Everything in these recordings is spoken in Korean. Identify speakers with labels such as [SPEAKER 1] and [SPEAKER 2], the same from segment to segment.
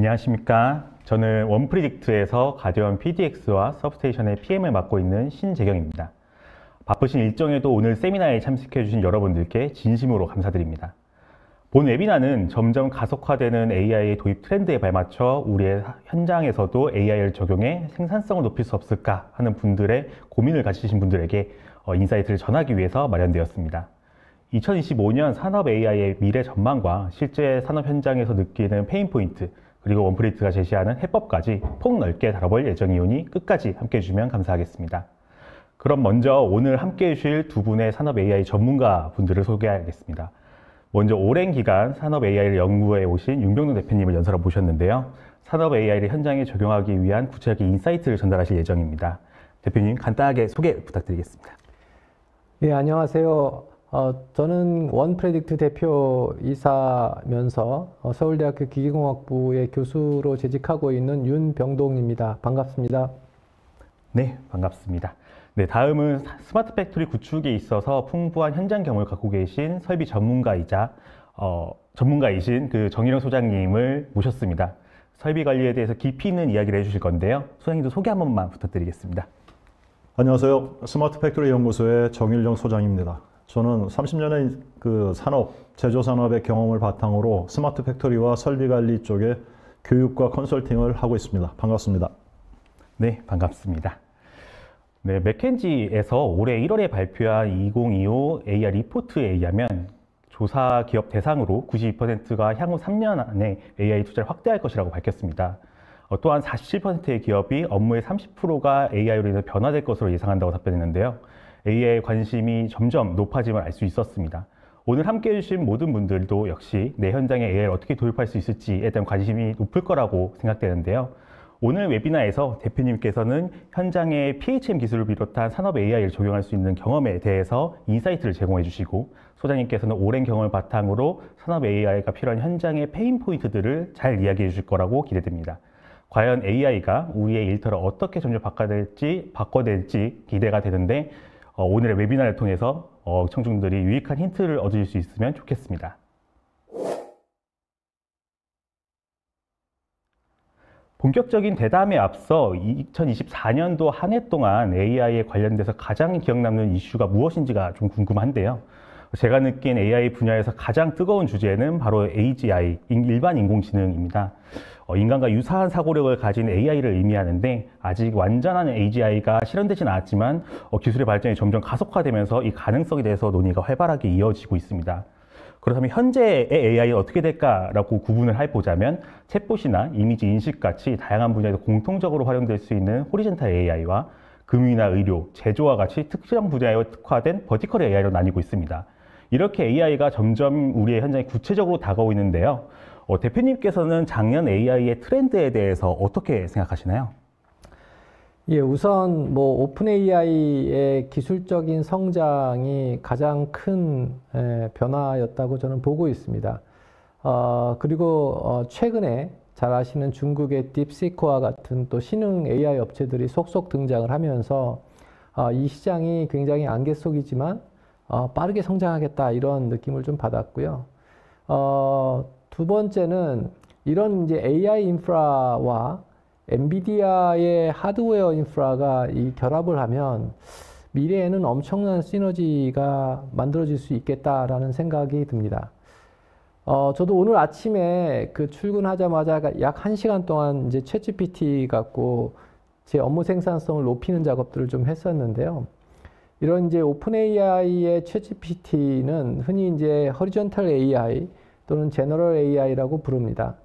[SPEAKER 1] 안녕하십니까. 저는 원프리딕트에서 가디언 PDX와 서브스테이션의 PM을 맡고 있는 신재경입니다. 바쁘신 일정에도 오늘 세미나에 참석해 주신 여러분들께 진심으로 감사드립니다. 본 웨비나는 점점 가속화되는 AI의 도입 트렌드에 발맞춰 우리의 현장에서도 AI를 적용해 생산성을 높일 수 없을까 하는 분들의 고민을 가지신 분들에게 인사이트를 전하기 위해서 마련되었습니다. 2025년 산업 AI의 미래 전망과 실제 산업 현장에서 느끼는 페인포인트, 그리고 원프리딕트가 제시하는 해법까지 폭넓게 다뤄볼 예정이오니 끝까지 함께 해주시면 감사하겠습니다. 그럼 먼저 오늘 함께 해주실 두 분의 산업 AI 전문가 분들을 소개하겠습니다. 먼저 오랜 기간 산업 AI를 연구해 오신 윤병동 대표님을 연설로 모셨는데요. 산업 AI를 현장에 적용하기 위한 구체적인 인사이트를 전달하실 예정입니다. 대표님 간단하게 소개 부탁드리겠습니다.
[SPEAKER 2] 네, 안녕하세요. 저는 원프리딕트 대표이사면서 서울대학교 기계공학부의 교수로 재직하고 있는 윤병동입니다. 반갑습니다.
[SPEAKER 1] 네, 반갑습니다. 네, 다음은 스마트 팩토리 구축에 있어서 풍부한 현장 경험을 갖고 계신 설비 전문가이자 전문가이신 정일영 소장님을 모셨습니다. 설비 관리에 대해서 깊이 있는 이야기를 해주실 건데요. 소장님도 소개 한 번만 부탁드리겠습니다.
[SPEAKER 3] 안녕하세요. 스마트 팩토리 연구소의 정일영 소장입니다. 저는 30년의 제조 산업의 경험을 바탕으로 스마트 팩토리와 설비 관리 쪽에 교육과 컨설팅을 하고 있습니다. 반갑습니다.
[SPEAKER 1] 네, 반갑습니다. 네, 맥켄지에서 올해 1월에 발표한 2025 AI 리포트에 의하면 조사 기업 대상으로 92%가 향후 3년 안에 AI 투자를 확대할 것이라고 밝혔습니다. 또한 47%의 기업이 업무의 30%가 AI로 인해 변화될 것으로 예상한다고 답변했는데요. AI에 관심이 점점 높아짐을 알 수 있었습니다. 오늘 함께 해주신 모든 분들도 역시 내 현장에 AI를 어떻게 도입할 수 있을지에 대한 관심이 높을 거라고 생각되는데요. 오늘 웨비나에서 대표님께서는 현장의 PHM 기술을 비롯한 산업 AI를 적용할 수 있는 경험에 대해서 인사이트를 제공해 주시고, 소장님께서는 오랜 경험을 바탕으로 산업 AI가 필요한 현장의 페인 포인트들을 잘 이야기해 주실 거라고 기대됩니다. 과연 AI가 우리의 일터를 어떻게 점점 바꿔낼지 기대가 되는데, 오늘의 웨비나를 통해서 청중들이 유익한 힌트를 얻으실 수 있으면 좋겠습니다. 본격적인 대담에 앞서 2024년도 한 해 동안 AI에 관련돼서 가장 기억 남는 이슈가 무엇인지가 좀 궁금한데요. 제가 느낀 AI 분야에서 가장 뜨거운 주제는 바로 AGI, 일반 인공지능입니다. 인간과 유사한 사고력을 가진 AI를 의미하는데, 아직 완전한 AGI가 실현되진 않았지만 기술의 발전이 점점 가속화되면서 이 가능성에 대해서 논의가 활발하게 이어지고 있습니다. 그렇다면 현재의 AI는 어떻게 될까라고 구분을 해보자면, 챗봇이나 이미지 인식 같이 다양한 분야에서 공통적으로 활용될 수 있는 호리젠탈 AI와 금융이나 의료, 제조와 같이 특정 분야에 특화된 버티컬 AI로 나뉘고 있습니다. 이렇게 AI가 점점 우리의 현장에 구체적으로 다가오고 있는데요. 대표님께서는 작년 AI의 트렌드에 대해서 어떻게 생각하시나요?
[SPEAKER 2] 예, 우선 오픈 AI의 기술적인 성장이 가장 큰 변화였다고 저는 보고 있습니다. 그리고 최근에 잘 아시는 중국의 딥시크와 같은 또 신흥 AI 업체들이 속속 등장을 하면서 이 시장이 굉장히 안개 속이지만 빠르게 성장하겠다, 이런 느낌을 좀 받았고요. 두 번째는 이런 이제 AI 인프라와 엔비디아의 하드웨어 인프라가 이 결합을 하면 미래에는 엄청난 시너지가 만들어질 수 있겠다라는 생각이 듭니다. 저도 오늘 아침에 출근하자마자 약 1시간 동안 이제 챗GPT 갖고 제 업무 생산성을 높이는 작업들을 좀 했었는데요. 이런 이제 오픈 AI의 챗GPT는 흔히 이제 허리존탈 AI 또는 제너럴 AI라고 부릅니다.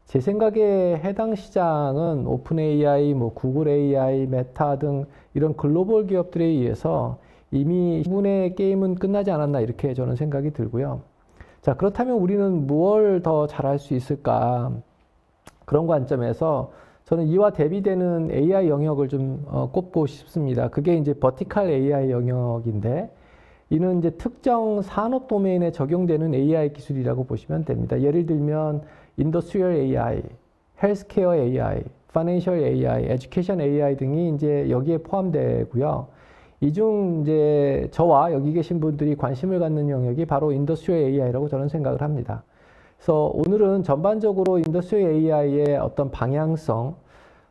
[SPEAKER 2] 제 생각에 해당 시장은 오픈 AI, 구글 AI, 메타 등 이런 글로벌 기업들에 의해서 이미 충분의 게임은 끝나지 않았나, 이렇게 저는 생각이 들고요. 자, 그렇다면 우리는 무엇을 더 잘할 수 있을까? 그런 관점에서 저는 이와 대비되는 AI 영역을 좀 꼽고 싶습니다. 그게 이제 버티컬 AI 영역인데, 이는 이제 특정 산업 도메인에 적용되는 AI 기술이라고 보시면 됩니다. 예를 들면 인더스트리얼 AI, 헬스케어 AI, 파이낸셜 AI, 에듀케이션 AI 등이 이제 여기에 포함되고요. 이 중 이제 저와 여기 계신 분들이 관심을 갖는 영역이 바로 인더스트리얼 AI라고 저는 생각을 합니다. 그래서 오늘은 전반적으로 인더스트리얼 AI의 어떤 방향성,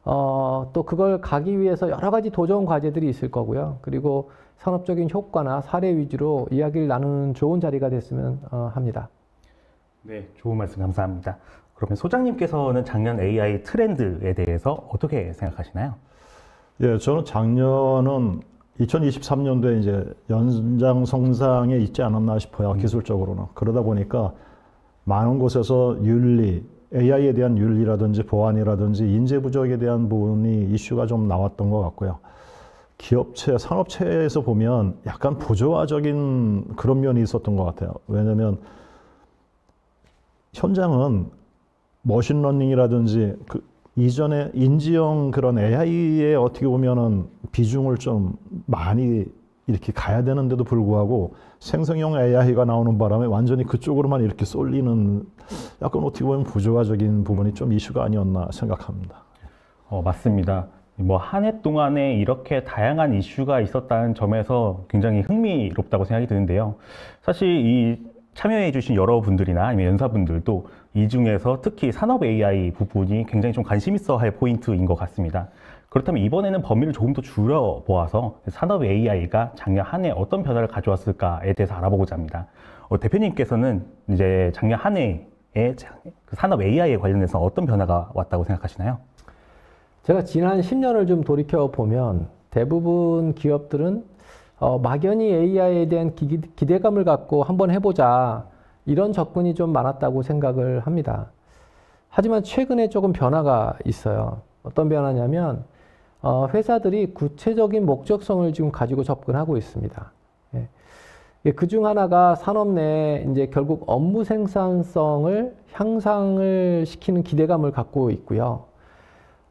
[SPEAKER 2] 또 그걸 가기 위해서 여러 가지 도전 과제들이 있을 거고요. 그리고 산업적인 효과나 사례 위주로 이야기를 나누는 좋은 자리가 됐으면 합니다.
[SPEAKER 1] 네, 좋은 말씀 감사합니다. 그러면 소장님께서는 작년 AI 트렌드에 대해서 어떻게 생각하시나요?
[SPEAKER 3] 예, 저는 작년은 2023년도에 이제 연장성장에 있지 않았나 싶어요, 기술적으로는. 그러다 보니까 많은 곳에서 윤리, AI에 대한 윤리라든지 보안이라든지 인재 부족에 대한 부분이 이슈가 좀 나왔던 것 같고요. 기업체, 산업체에서 보면 약간 부조화적인 그런 면이 있었던 것 같아요. 왜냐면 현장은 머신러닝이라든지 그 이전에 인지형 그런 AI에 어떻게 보면은 비중을 좀 많이 이렇게 가야 되는데도 불구하고 생성형 AI가 나오는 바람에 완전히 그쪽으로만 이렇게 쏠리는 약간 어떻게 보면 부조화적인 부분이 좀 이슈가 아니었나 생각합니다.
[SPEAKER 1] 맞습니다. 뭐 한 해 동안에 이렇게 다양한 이슈가 있었다는 점에서 굉장히 흥미롭다고 생각이 드는데요. 사실 이 참여해 주신 여러분들이나 아니면 연사분들도 이 중에서 특히 산업 AI 부분이 굉장히 좀 관심 있어 할 포인트인 것 같습니다. 그렇다면 이번에는 범위를 조금 더 줄여보아서 산업 AI가 작년 한 해 어떤 변화를 가져왔을까에 대해서 알아보고자 합니다. 대표님께서는 이제 작년 한 해에 그 산업 AI에 관련해서 어떤 변화가 왔다고 생각하시나요?
[SPEAKER 2] 제가 지난 10년을 좀 돌이켜 보면 대부분 기업들은 막연히 AI에 대한 기대감을 갖고 한번 해보자 이런 접근이 좀 많았다고 생각을 합니다. 하지만 최근에 조금 변화가 있어요. 어떤 변화냐면 회사들이 구체적인 목적성을 지금 가지고 접근하고 있습니다. 그 중 하나가 산업 내에 이제 결국 업무 생산성을 향상을 시키는 기대감을 갖고 있고요.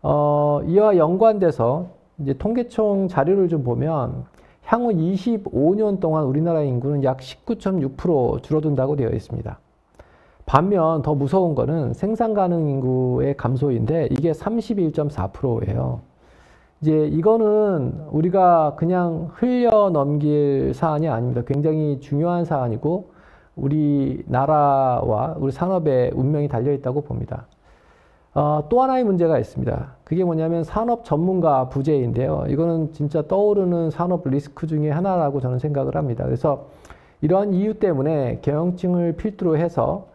[SPEAKER 2] 이와 연관돼서 이제 통계청 자료를 좀 보면 향후 25년 동안 우리나라 인구는 약 19.6% 줄어든다고 되어 있습니다. 반면 더 무서운 거는 생산 가능 인구의 감소인데 이게 31.4%예요. 이제 이거는 우리가 그냥 흘려 넘길 사안이 아닙니다. 굉장히 중요한 사안이고 우리나라와 우리 산업의 운명이 달려 있다고 봅니다. 또 하나의 문제가 있습니다. 그게 뭐냐면 산업 전문가 부재인데요. 이거는 진짜 떠오르는 산업 리스크 중에 하나라고 저는 생각을 합니다. 그래서 이러한 이유 때문에 경영층을 필두로 해서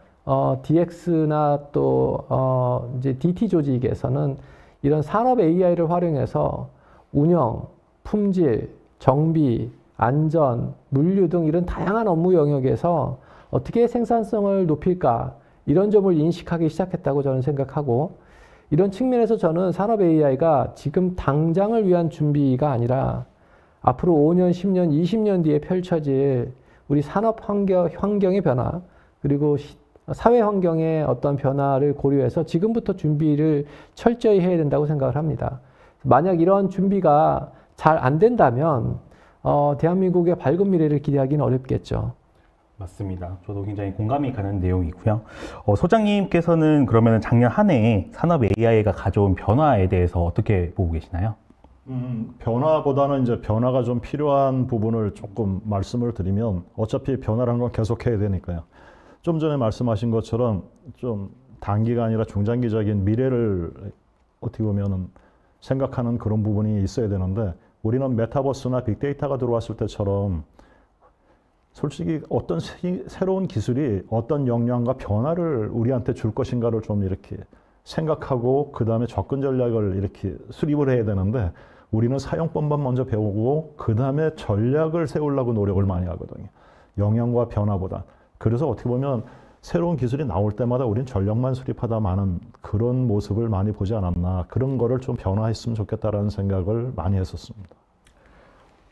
[SPEAKER 2] DX나 또 이제 DT 조직에서는 이런 산업 AI를 활용해서 운영, 품질, 정비, 안전, 물류 등 이런 다양한 업무 영역에서 어떻게 생산성을 높일까 이런 점을 인식하기 시작했다고 저는 생각하고 이런 측면에서 저는 산업 AI가 지금 당장을 위한 준비가 아니라 앞으로 5년, 10년, 20년 뒤에 펼쳐질 우리 산업 환경의 변화 그리고 사회 환경의 어떤 변화를 고려해서 지금부터 준비를 철저히 해야 된다고 생각을 합니다. 만약 이런 준비가 잘 안 된다면 대한민국의 밝은 미래를 기대하기는 어렵겠죠.
[SPEAKER 1] 맞습니다. 저도 굉장히 공감이 가는 내용이고요. 소장님께서는 그러면 작년 한 해에 산업 AI가 가져온 변화에 대해서 어떻게 보고 계시나요?
[SPEAKER 3] 변화보다는 이제 변화가 좀 필요한 부분을 조금 말씀을 드리면 어차피 변화라는 건 계속해야 되니까요. 좀 전에 말씀하신 것처럼 좀 단기가 아니라 중장기적인 미래를 어떻게 보면은 생각하는 그런 부분이 있어야 되는데 우리는 메타버스나 빅데이터가 들어왔을 때처럼 솔직히 어떤 새로운 기술이 어떤 역량과 변화를 우리한테 줄 것인가를 좀 이렇게 생각하고 그 다음에 접근 전략을 이렇게 수립을 해야 되는데 우리는 사용법만 먼저 배우고 그 다음에 전략을 세우려고 노력을 많이 하거든요. 역량과 변화보다. 그래서 어떻게 보면 새로운 기술이 나올 때마다 우린 전략만 수립하다 마는 그런 모습을 많이 보지 않았나 그런 거를 좀 변화했으면 좋겠다라는 생각을 많이 했었습니다.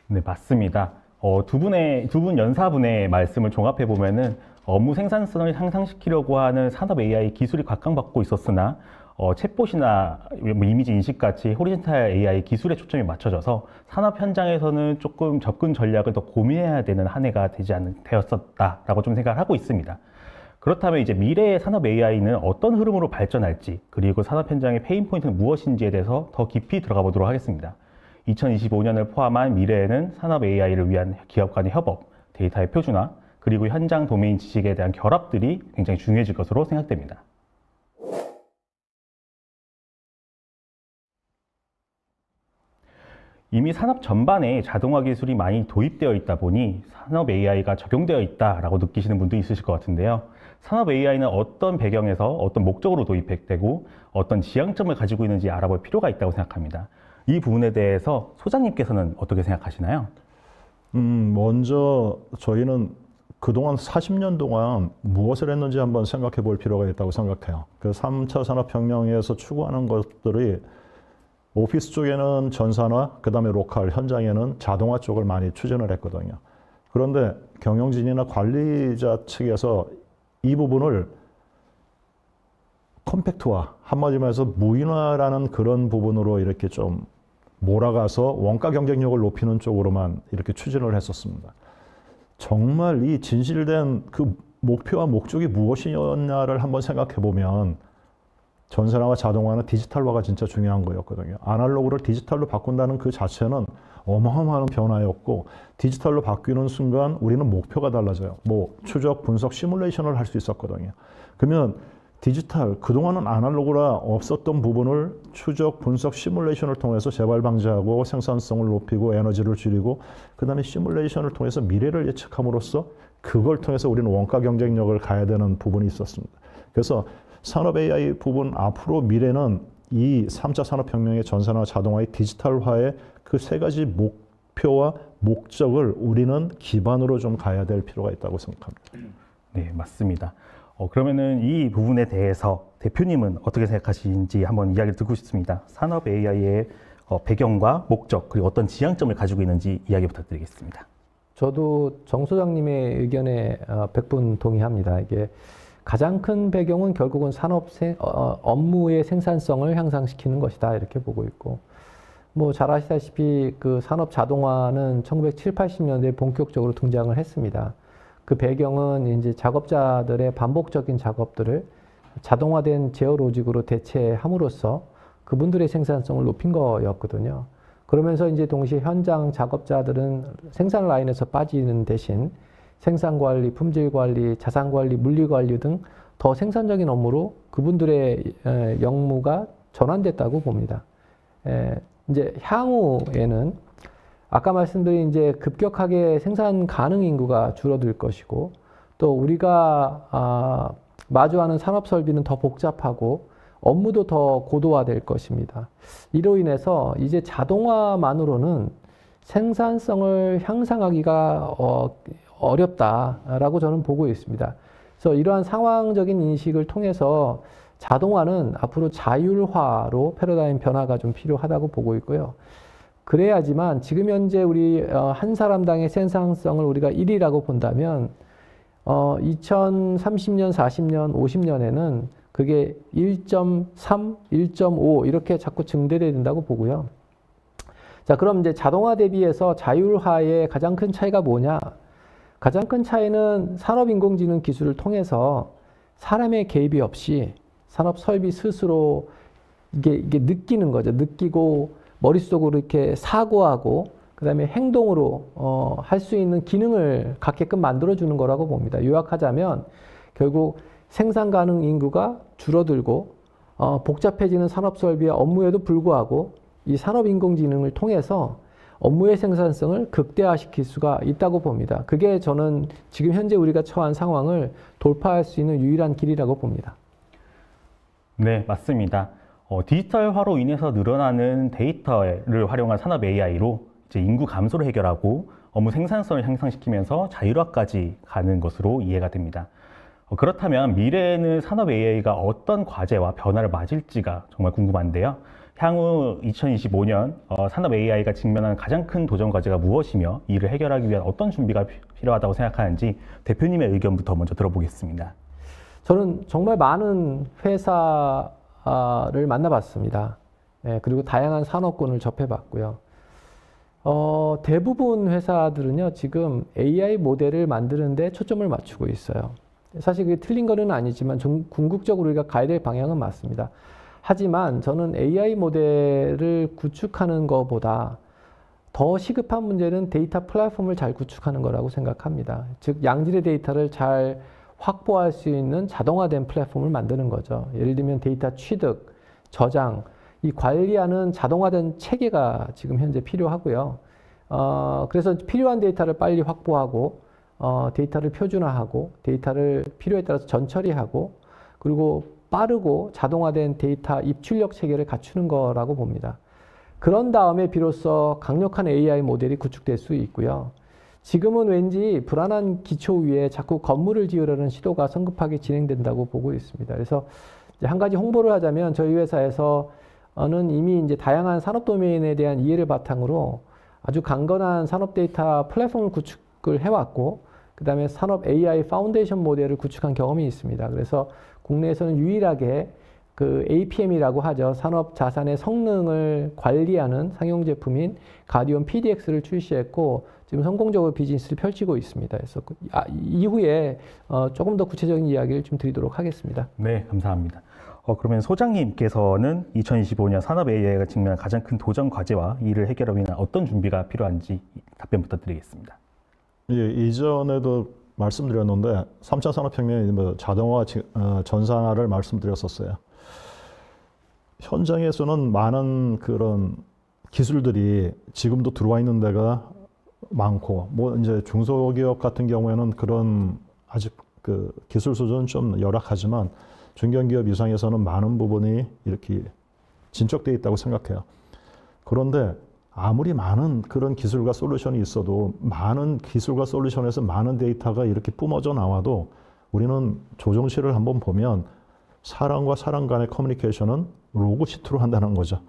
[SPEAKER 1] 네, 맞습니다. 두 분 연사분의 말씀을 종합해 보면은 업무 생산성을 향상시키려고 하는 산업 AI 기술이 각광받고 있었으나 챗봇이나 이미지 인식 같이 호리젠탈 AI 기술에 초점이 맞춰져서 산업 현장에서는 조금 접근 전략을 더 고민해야 되는 한 해가 되었었다라고 좀 생각을 하고 있습니다. 그렇다면 이제 미래의 산업 AI는 어떤 흐름으로 발전할지 그리고 산업 현장의 페인 포인트는 무엇인지에 대해서 더 깊이 들어가 보도록 하겠습니다. 2025년을 포함한 미래에는 산업 AI를 위한 기업 간의 협업, 데이터의 표준화, 그리고 현장 도메인 지식에 대한 결합들이 굉장히 중요해질 것으로 생각됩니다. 이미 산업 전반에 자동화 기술이 많이 도입되어 있다 보니 산업 AI가 적용되어 있다라고 느끼시는 분도 있으실 것 같은데요. 산업 AI는 어떤 배경에서 어떤 목적으로 도입되고 어떤 지향점을 가지고 있는지 알아볼 필요가 있다고 생각합니다. 이 부분에 대해서 소장님께서는 어떻게 생각하시나요?
[SPEAKER 3] 먼저 저희는 그동안 40년 동안 무엇을 했는지 한번 생각해 볼 필요가 있다고 생각해요. 그 3차 산업혁명에서 추구하는 것들이 오피스 쪽에는 전산화, 그 다음에 로컬, 현장에는 자동화 쪽을 많이 추진을 했거든요. 그런데 경영진이나 관리자 측에서 이 부분을 컴팩트화, 한마디로 해서 무인화라는 그런 부분으로 이렇게 좀 몰아가서 원가 경쟁력을 높이는 쪽으로만 이렇게 추진을 했었습니다. 정말 이 진실된 그 목표와 목적이 무엇이었냐를 한번 생각해 보면 전산화와 자동화는 디지털화가 진짜 중요한 거였거든요. 아날로그를 디지털로 바꾼다는 그 자체는 어마어마한 변화였고 디지털로 바뀌는 순간 우리는 목표가 달라져요. 뭐 추적, 분석, 시뮬레이션을 할 수 있었거든요. 그러면 디지털, 그동안은 아날로그라 없었던 부분을 추적, 분석, 시뮬레이션을 통해서 재발 방지하고 생산성을 높이고 에너지를 줄이고 그 다음에 시뮬레이션을 통해서 미래를 예측함으로써 그걸 통해서 우리는 원가 경쟁력을 가야 되는 부분이 있었습니다. 그래서 산업 AI 부분 앞으로 미래는 이 3차 산업혁명의 전산화, 자동화의 디지털화의 그 세 가지 목표와 목적을 우리는 기반으로 좀 가야 될 필요가 있다고 생각합니다.
[SPEAKER 1] 네, 맞습니다. 그러면은 이 부분에 대해서 대표님은 어떻게 생각하시는지 한번 이야기를 듣고 싶습니다. 산업 AI의 배경과 목적 그리고 어떤 지향점을 가지고 있는지 이야기 부탁드리겠습니다.
[SPEAKER 2] 저도 정 소장님의 의견에 100분 동의합니다. 이게 가장 큰 배경은 결국은 업무의 생산성을 향상시키는 것이다 이렇게 보고 있고, 뭐 잘 아시다시피 그 산업 자동화는 1970, 80년대에 본격적으로 등장을 했습니다. 그 배경은 이제 작업자들의 반복적인 작업들을 자동화된 제어 로직으로 대체함으로써 그분들의 생산성을 높인 거였거든요. 그러면서 이제 동시에 현장 작업자들은 생산 라인에서 빠지는 대신 생산 관리, 품질 관리, 자산 관리, 물리 관리 등 더 생산적인 업무로 그분들의 역무가 전환됐다고 봅니다. 이제 향후에는 아까 말씀드린 이제 급격하게 생산 가능 인구가 줄어들 것이고 또 우리가 마주하는 산업 설비는 더 복잡하고 업무도 더 고도화될 것입니다. 이로 인해서 이제 자동화만으로는 생산성을 향상하기가 어렵다라고 저는 보고 있습니다. 그래서 이러한 상황적인 인식을 통해서 자동화는 앞으로 자율화로 패러다임 변화가 좀 필요하다고 보고 있고요. 그래야지만 지금 현재 우리 한 사람당의 생산성을 우리가 1이라고 본다면 2030년, 40년, 50년에는 그게 1.3, 1.5 이렇게 자꾸 증대돼야 된다고 보고요. 자, 그럼 이제 자동화 대비해서 자율화의 가장 큰 차이가 뭐냐? 가장 큰 차이는 산업인공지능 기술을 통해서 사람의 개입이 없이 산업 설비 스스로 이게 느끼는 거죠. 느끼고 머릿속으로 이렇게 사고하고 그다음에 행동으로 할 수 있는 기능을 갖게끔 만들어주는 거라고 봅니다. 요약하자면 결국 생산 가능 인구가 줄어들고 복잡해지는 산업 설비와 업무에도 불구하고 이 산업인공지능을 통해서 업무의 생산성을 극대화시킬 수가 있다고 봅니다. 그게 저는 지금 현재 우리가 처한 상황을 돌파할 수 있는 유일한 길이라고 봅니다.
[SPEAKER 1] 네, 맞습니다. 디지털화로 인해서 늘어나는 데이터를 활용한 산업 AI로 이제 인구 감소를 해결하고 업무 생산성을 향상시키면서 자율화까지 가는 것으로 이해가 됩니다. 그렇다면 미래에는 산업 AI가 어떤 과제와 변화를 맞을지가 정말 궁금한데요. 향후 2025년 산업 AI가 직면하는 가장 큰 도전 과제가 무엇이며 이를 해결하기 위한 어떤 준비가 필요하다고 생각하는지 대표님의 의견부터 먼저 들어보겠습니다.
[SPEAKER 2] 저는 정말 많은 회사를 만나봤습니다. 그리고 다양한 산업군을 접해봤고요. 대부분 회사들은요, 지금 AI 모델을 만드는 데 초점을 맞추고 있어요. 사실 그게 틀린 거는 아니지만 궁극적으로 우리가 가야 될 방향은 맞습니다. 하지만 저는 AI 모델을 구축하는 것보다 더 시급한 문제는 데이터 플랫폼을 잘 구축하는 거라고 생각합니다. 즉 양질의 데이터를 잘 확보할 수 있는 자동화된 플랫폼을 만드는 거죠. 예를 들면 데이터 취득, 저장, 이 관리하는 자동화된 체계가 지금 현재 필요하고요. 그래서 필요한 데이터를 빨리 확보하고 데이터를 표준화하고 데이터를 필요에 따라서 전처리하고 그리고 빠르고 자동화된 데이터 입출력 체계를 갖추는 거라고 봅니다. 그런 다음에 비로소 강력한 AI 모델이 구축될 수 있고요. 지금은 왠지 불안한 기초 위에 자꾸 건물을 지으려는 시도가 성급하게 진행된다고 보고 있습니다. 그래서 이제 한 가지 홍보를 하자면 저희 회사에서는 이미 이제 다양한 산업 도메인에 대한 이해를 바탕으로 아주 강건한 산업 데이터 플랫폼을 구축을 해왔고 그 다음에 산업 AI 파운데이션 모델을 구축한 경험이 있습니다. 그래서 국내에서는 유일하게 그 APM이라고 하죠. 산업 자산의 성능을 관리하는 상용 제품인 가디언 PDX를 출시했고 지금 성공적으로 비즈니스를 펼치고 있습니다. 그래서 이후에 조금 더 구체적인 이야기를 좀 드리도록 하겠습니다.
[SPEAKER 1] 네, 감사합니다. 그러면 소장님께서는 2025년 산업 AI가 직면한 가장 큰 도전 과제와 이를 해결하기 위한 어떤 준비가 필요한지 답변 부탁드리겠습니다.
[SPEAKER 3] 예, 이전에도 말씀드렸는데 3차 산업혁명의 뭐 자동화, 전산화를 말씀드렸었어요. 현장에서는 많은 그런 기술들이 지금도 들어와 있는 데가 많고, 뭐 이제 중소기업 같은 경우에는 그런 아직 그 기술 수준은 좀 열악하지만 중견기업 이상에서는 많은 부분이 이렇게 진척되어 있다고 생각해요. 그런데 아무리 많은 그런 기술과 솔루션이 있어도 많은 기술과 솔루션에서 많은 데이터가 이렇게 뿜어져 나와도 우리는 조정실을 한번 보면 사람과 사람 간의 커뮤니케이션은 로그 시트로 한다는 거죠.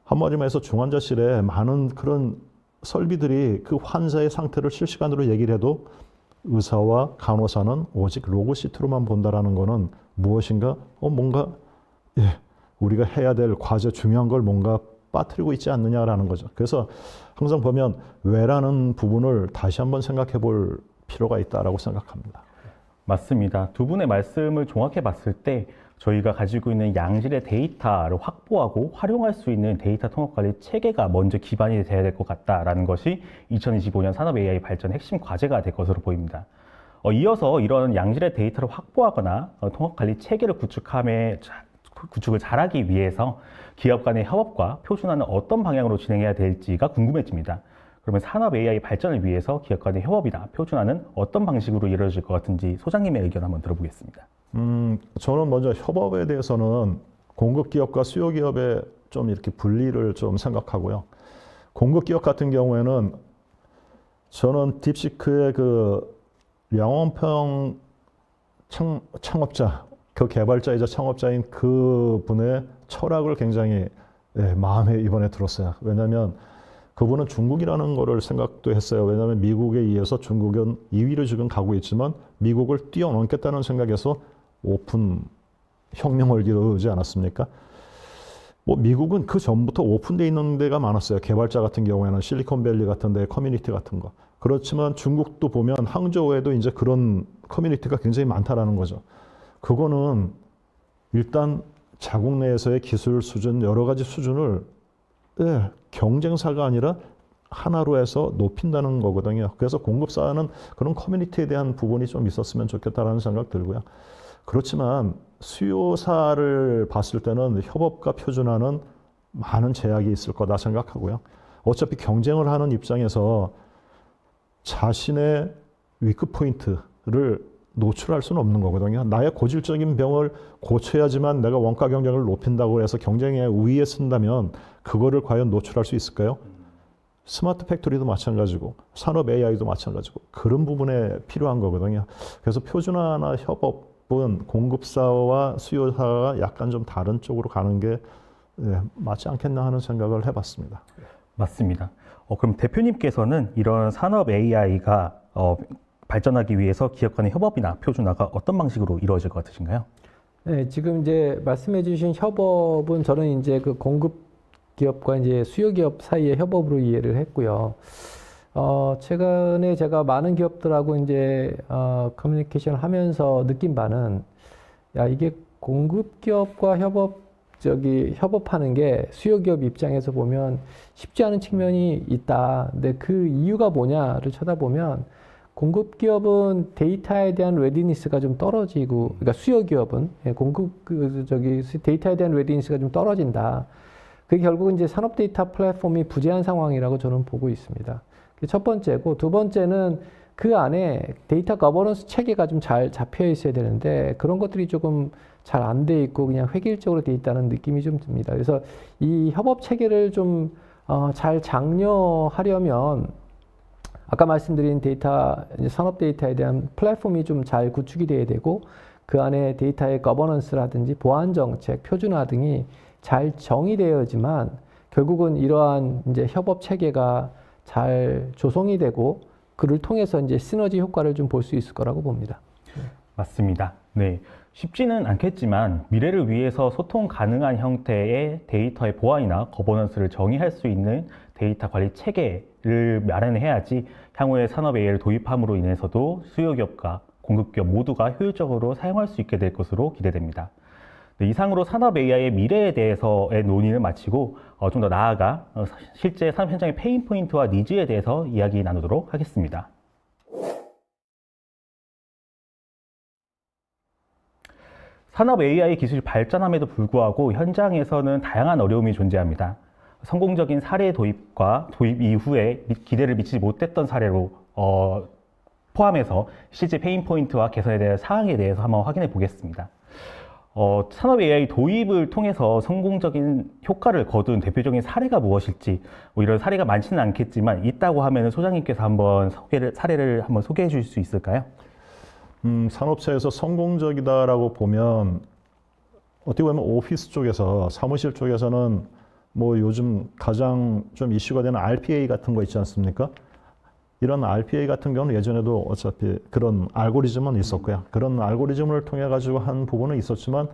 [SPEAKER 3] 한마디로 해서 중환자실에 많은 그런 설비들이 그 환자의 상태를 실시간으로 얘기를 해도 의사와 간호사는 오직 로그 시트로만 본다라는 거는 무엇인가? 뭔가 우리가 해야 될 과제 중요한 걸 뭔가 빠뜨리고 있지 않느냐라는 거죠. 그래서 항상 보면 왜라는 부분을 다시 한번 생각해 볼 필요가 있다라고 생각합니다.
[SPEAKER 1] 맞습니다. 두 분의 말씀을 종합해 봤을 때 저희가 가지고 있는 양질의 데이터를 확보하고 활용할 수 있는 데이터 통합관리 체계가 먼저 기반이 돼야 될 것 같다라는 것이 2025년 산업 AI 발전 핵심 과제가 될 것으로 보입니다. 이어서 이런 양질의 데이터를 확보하거나 통합관리 체계를 구축을 잘하기 위해서 기업 간의 협업과 표준화는 어떤 방향으로 진행해야 될지가 궁금해집니다. 그러면 산업 AI 발전을 위해서 기업 간의 협업이나 표준화는 어떤 방식으로 이루어질 것 같은지 소장님의 의견 한번 들어보겠습니다.
[SPEAKER 3] 저는 먼저 협업에 대해서는 공급 기업과 수요 기업에 좀 이렇게 분리를 좀 생각하고요. 공급 기업 같은 경우에는 저는 딥시크의 그 량원평 창업자, 그 개발자이자 창업자인 그 분의 철학을 굉장히 마음에 이번에 들었어요. 왜냐하면 그분은 중국이라는 거를 생각도 했어요. 왜냐하면 미국에 의해서 중국은 2위를 지금 가고 있지만 미국을 뛰어넘겠다는 생각에서 오픈 혁명을 이루지 않았습니까? 뭐 미국은 그 전부터 오픈되어 있는 데가 많았어요. 개발자 같은 경우에는 실리콘밸리 같은 데 커뮤니티 같은 거. 그렇지만 중국도 보면 항저우에도 이제 그런 커뮤니티가 굉장히 많다라는 거죠. 그거는 일단 자국 내에서의 기술 수준, 여러 가지 수준을 경쟁사가 아니라 하나로 해서 높인다는 거거든요. 그래서 공급사는 그런 커뮤니티에 대한 부분이 좀 있었으면 좋겠다라는 생각 들고요. 그렇지만 수요사를 봤을 때는 협업과 표준화는 많은 제약이 있을 거다 생각하고요. 어차피 경쟁을 하는 입장에서 자신의 위크 포인트를 노출할 수는 없는 거거든요. 나의 고질적인 병을 고쳐야지만 내가 원가 경쟁을 높인다고 해서 경쟁의 우위에 쓴다면 그거를 과연 노출할 수 있을까요? 스마트 팩토리도 마찬가지고 산업 AI도 마찬가지고 그런 부분에 필요한 거거든요. 그래서 표준화나 협업은 공급사와 수요사가 약간 좀 다른 쪽으로 가는 게 맞지 않겠나 하는 생각을 해봤습니다.
[SPEAKER 1] 맞습니다. 그럼 대표님께서는 이런 산업 AI가 발전하기 위해서 기업 간의 협업이나 표준화가 어떤 방식으로 이루어질 것 같으신가요?
[SPEAKER 2] 네, 지금 이제 말씀해 주신 협업은 저는 이제 그 공급 기업과 이제 수요 기업 사이의 협업으로 이해를 했고요. 최근에 제가 많은 기업들하고 이제 커뮤니케이션을 하면서 느낀 바는 이게 공급 기업과 협업, 협업하는 게 수요기업 입장에서 보면 쉽지 않은 측면이 있다. 근데 그 이유가 뭐냐를 쳐다보면 공급기업은 데이터에 대한 레디니스가 좀 떨어지고, 그러니까 수요기업은 데이터에 대한 레디니스가 좀 떨어진다. 그게 결국은 이제 산업 데이터 플랫폼이 부재한 상황이라고 저는 보고 있습니다. 그게 첫 번째고, 두 번째는 그 안에 데이터 거버넌스 체계가 좀 잘 잡혀 있어야 되는데 그런 것들이 조금 잘 안 돼 있고 그냥 획일적으로 돼 있다는 느낌이 좀 듭니다. 그래서 이 협업 체계를 좀 잘 장려하려면 아까 말씀드린 산업 데이터에 대한 플랫폼이 좀 잘 구축이 돼야 되고 그 안에 데이터의 거버넌스라든지 보안 정책, 표준화 등이 잘 정의되어야지만 결국은 이러한 이제 협업 체계가 잘 조성이 되고 그를 통해서 이제 시너지 효과를 좀 볼 수 있을 거라고 봅니다.
[SPEAKER 1] 맞습니다. 네. 쉽지는 않겠지만 미래를 위해서 소통 가능한 형태의 데이터의 보안이나 거버넌스를 정의할 수 있는 데이터 관리 체계를 마련해야지 향후에 산업 AI를 도입함으로 인해서도 수요기업과 공급기업 모두가 효율적으로 사용할 수 있게 될 것으로 기대됩니다. 네, 이상으로 산업 AI의 미래에 대해서의 논의를 마치고 좀 더 나아가 실제 산업 현장의 페인 포인트와 니즈에 대해서 이야기 나누도록 하겠습니다. 산업 AI 기술이 발전함에도 불구하고 현장에서는 다양한 어려움이 존재합니다. 성공적인 사례 도입과 도입 이후에 기대를 미치지 못했던 사례로 포함해서 실제 페인 포인트와 개선에 대한 사항에 대해서 한번 확인해 보겠습니다. 산업 AI 도입을 통해서 성공적인 효과를 거둔 대표적인 사례가 무엇일지, 이런 사례가 많지는 않겠지만 있다고 하면 소장님께서 한번 사례를 한번 소개해 주실 수 있을까요?
[SPEAKER 3] 산업체에서 성공적이다라고 보면 어떻게 보면 오피스 쪽에서, 사무실 쪽에서는 뭐 요즘 가장 좀 이슈가 되는 RPA 같은 거 있지 않습니까? 이런 RPA 같은 경우는 예전에도 어차피 그런 알고리즘은 있었고요. 그런 알고리즘을 통해 가지고 한 부분은 있었지만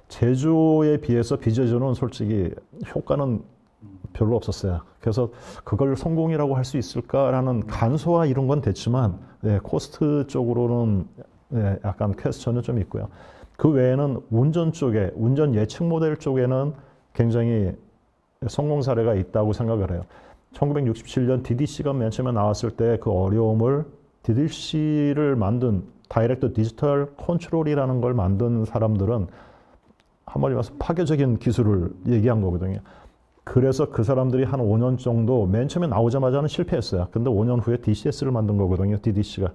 [SPEAKER 3] 제조에 비해서 비제조는 솔직히 효과는 별로 없었어요. 그래서 그걸 성공이라고 할 수 있을까라는 간소화 이런 건 됐지만 코스트 쪽으로는 약간 퀘스천은 좀 있고요. 그 외에는 운전 쪽에, 운전 예측 모델 쪽에는 굉장히 성공 사례가 있다고 생각을 해요. 1967년 DDC가 맨 처음에 나왔을 때 그 어려움을 DDC를 만든 다이렉트 디지털 컨트롤이라는 걸 만든 사람들은 한마디로 말해서 파괴적인 기술을 얘기한 거거든요. 그래서 그 사람들이 한 5년 정도 맨 처음에 나오자마자는 실패했어요. 근데 5년 후에 DCS를 만든 거거든요. DDC가.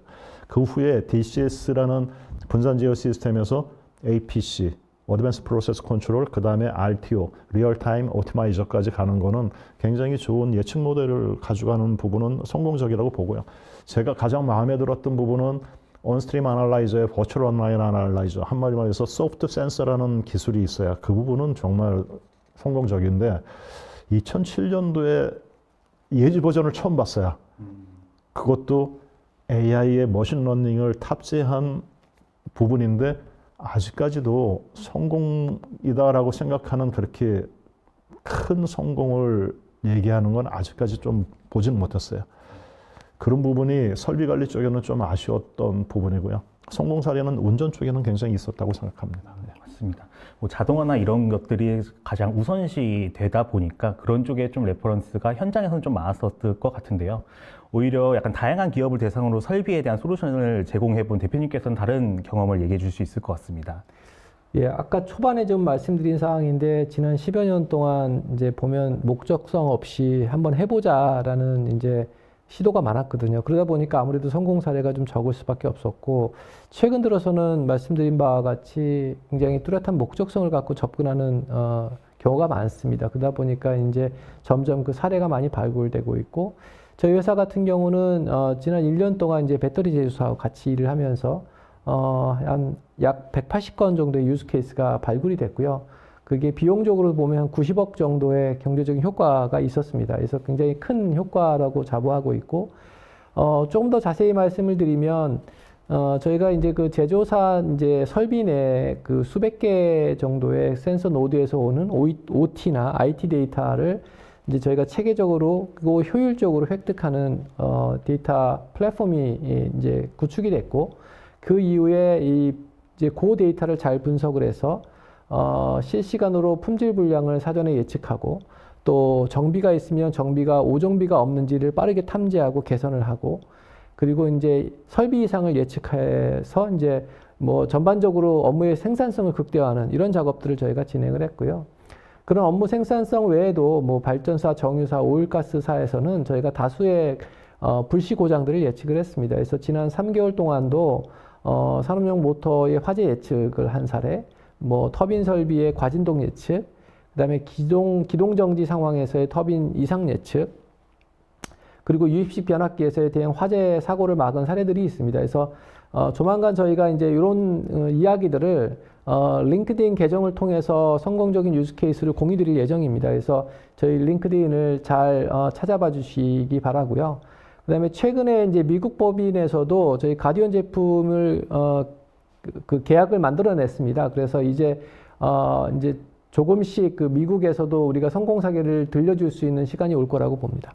[SPEAKER 3] 그 후에 DCS라는 분산 제어 시스템에서 APC, Advanced Process Control, 그 다음에 RTO, Real Time Optimization까지 가는 거는 굉장히 좋은 예측 모델을 가져가는 부분은 성공적이라고 보고요. 제가 가장 마음에 들었던 부분은 온스트림 애널라이저의 버추얼 온라인 애널라이저, 한마디로 말해서 소프트 센서라는 기술이 있어요. 그 부분은 정말 성공적인데 2007년도에 예지 버전을 처음 봤어요. 그것도 AI의 머신러닝을 탑재한 부분인데 아직까지도 성공이다라고 생각하는 그렇게 큰 성공을 얘기하는 건 아직까지 좀 보지는 못했어요. 그런 부분이 설비관리 쪽에는 좀 아쉬웠던 부분이고요. 성공 사례는 운전 쪽에는 굉장히 있었다고 생각합니다.
[SPEAKER 1] 네, 맞습니다. 뭐 자동화나 이런 것들이 가장 우선시 되다 보니까 그런 쪽에 좀 레퍼런스가 현장에서는 좀 많았을 것 같은데요. 오히려 약간 다양한 기업을 대상으로 설비에 대한 솔루션을 제공해 본 대표님께서는 다른 경험을 얘기해 줄 수 있을 것 같습니다.
[SPEAKER 2] 예, 아까 초반에 좀 말씀드린 사항인데 지난 10여 년 동안 이제 보면 목적성 없이 한번 해보자라는 이제 시도가 많았거든요. 그러다 보니까 아무래도 성공 사례가 좀 적을 수밖에 없었고 최근 들어서는 말씀드린 바와 같이 굉장히 뚜렷한 목적성을 갖고 접근하는 경우가 많습니다. 그러다 보니까 이제 점점 그 사례가 많이 발굴되고 있고 저희 회사 같은 경우는 지난 1년 동안 이제 배터리 제조사와 같이 일을 하면서 한 약 180건 정도의 유즈 케이스가 발굴이 됐고요. 그게 비용적으로 보면 한 90억 정도의 경제적인 효과가 있었습니다. 그래서 굉장히 큰 효과라고 자부하고 있고, 조금 더 자세히 말씀을 드리면, 저희가 이제 그 제조사 이제 설비 내 그 수백 개 정도의 센서 노드에서 오는 OT나 IT 데이터를 이제 저희가 체계적으로 그리고 효율적으로 획득하는 데이터 플랫폼이 이제 구축이 됐고, 그 이후에 이제 그 데이터를 잘 분석을 해서 실시간으로 품질 불량을 사전에 예측하고 또 정비가 있으면 오정비가 없는지를 빠르게 탐지하고 개선을 하고 그리고 이제 설비 이상을 예측해서 이제 뭐 전반적으로 업무의 생산성을 극대화하는 이런 작업들을 저희가 진행을 했고요. 그런 업무 생산성 외에도 뭐 발전사, 정유사, 오일가스사에서는 저희가 다수의 불시 고장들을 예측을 했습니다. 그래서 지난 3개월 동안도 산업용 모터의 화재 예측을 한 사례, 뭐 터빈 설비의 과진동 예측, 그다음에 기동 정지 상황에서의 터빈 이상 예측, 그리고 유입식 변압기에서의 대형 화재 사고를 막은 사례들이 있습니다. 그래서 조만간 저희가 이제 이런 이야기들을 링크드인 계정을 통해서 성공적인 유즈 케이스를 공유드릴 예정입니다. 그래서 저희 링크드인을 잘 찾아봐 주시기 바라고요. 그다음에 최근에 이제 미국 법인에서도 저희 가디언 제품을 그 계약을 만들어냈습니다. 그래서 이제 조금씩 그 미국에서도 우리가 성공 사례를 들려줄 수 있는 시간이 올 거라고 봅니다.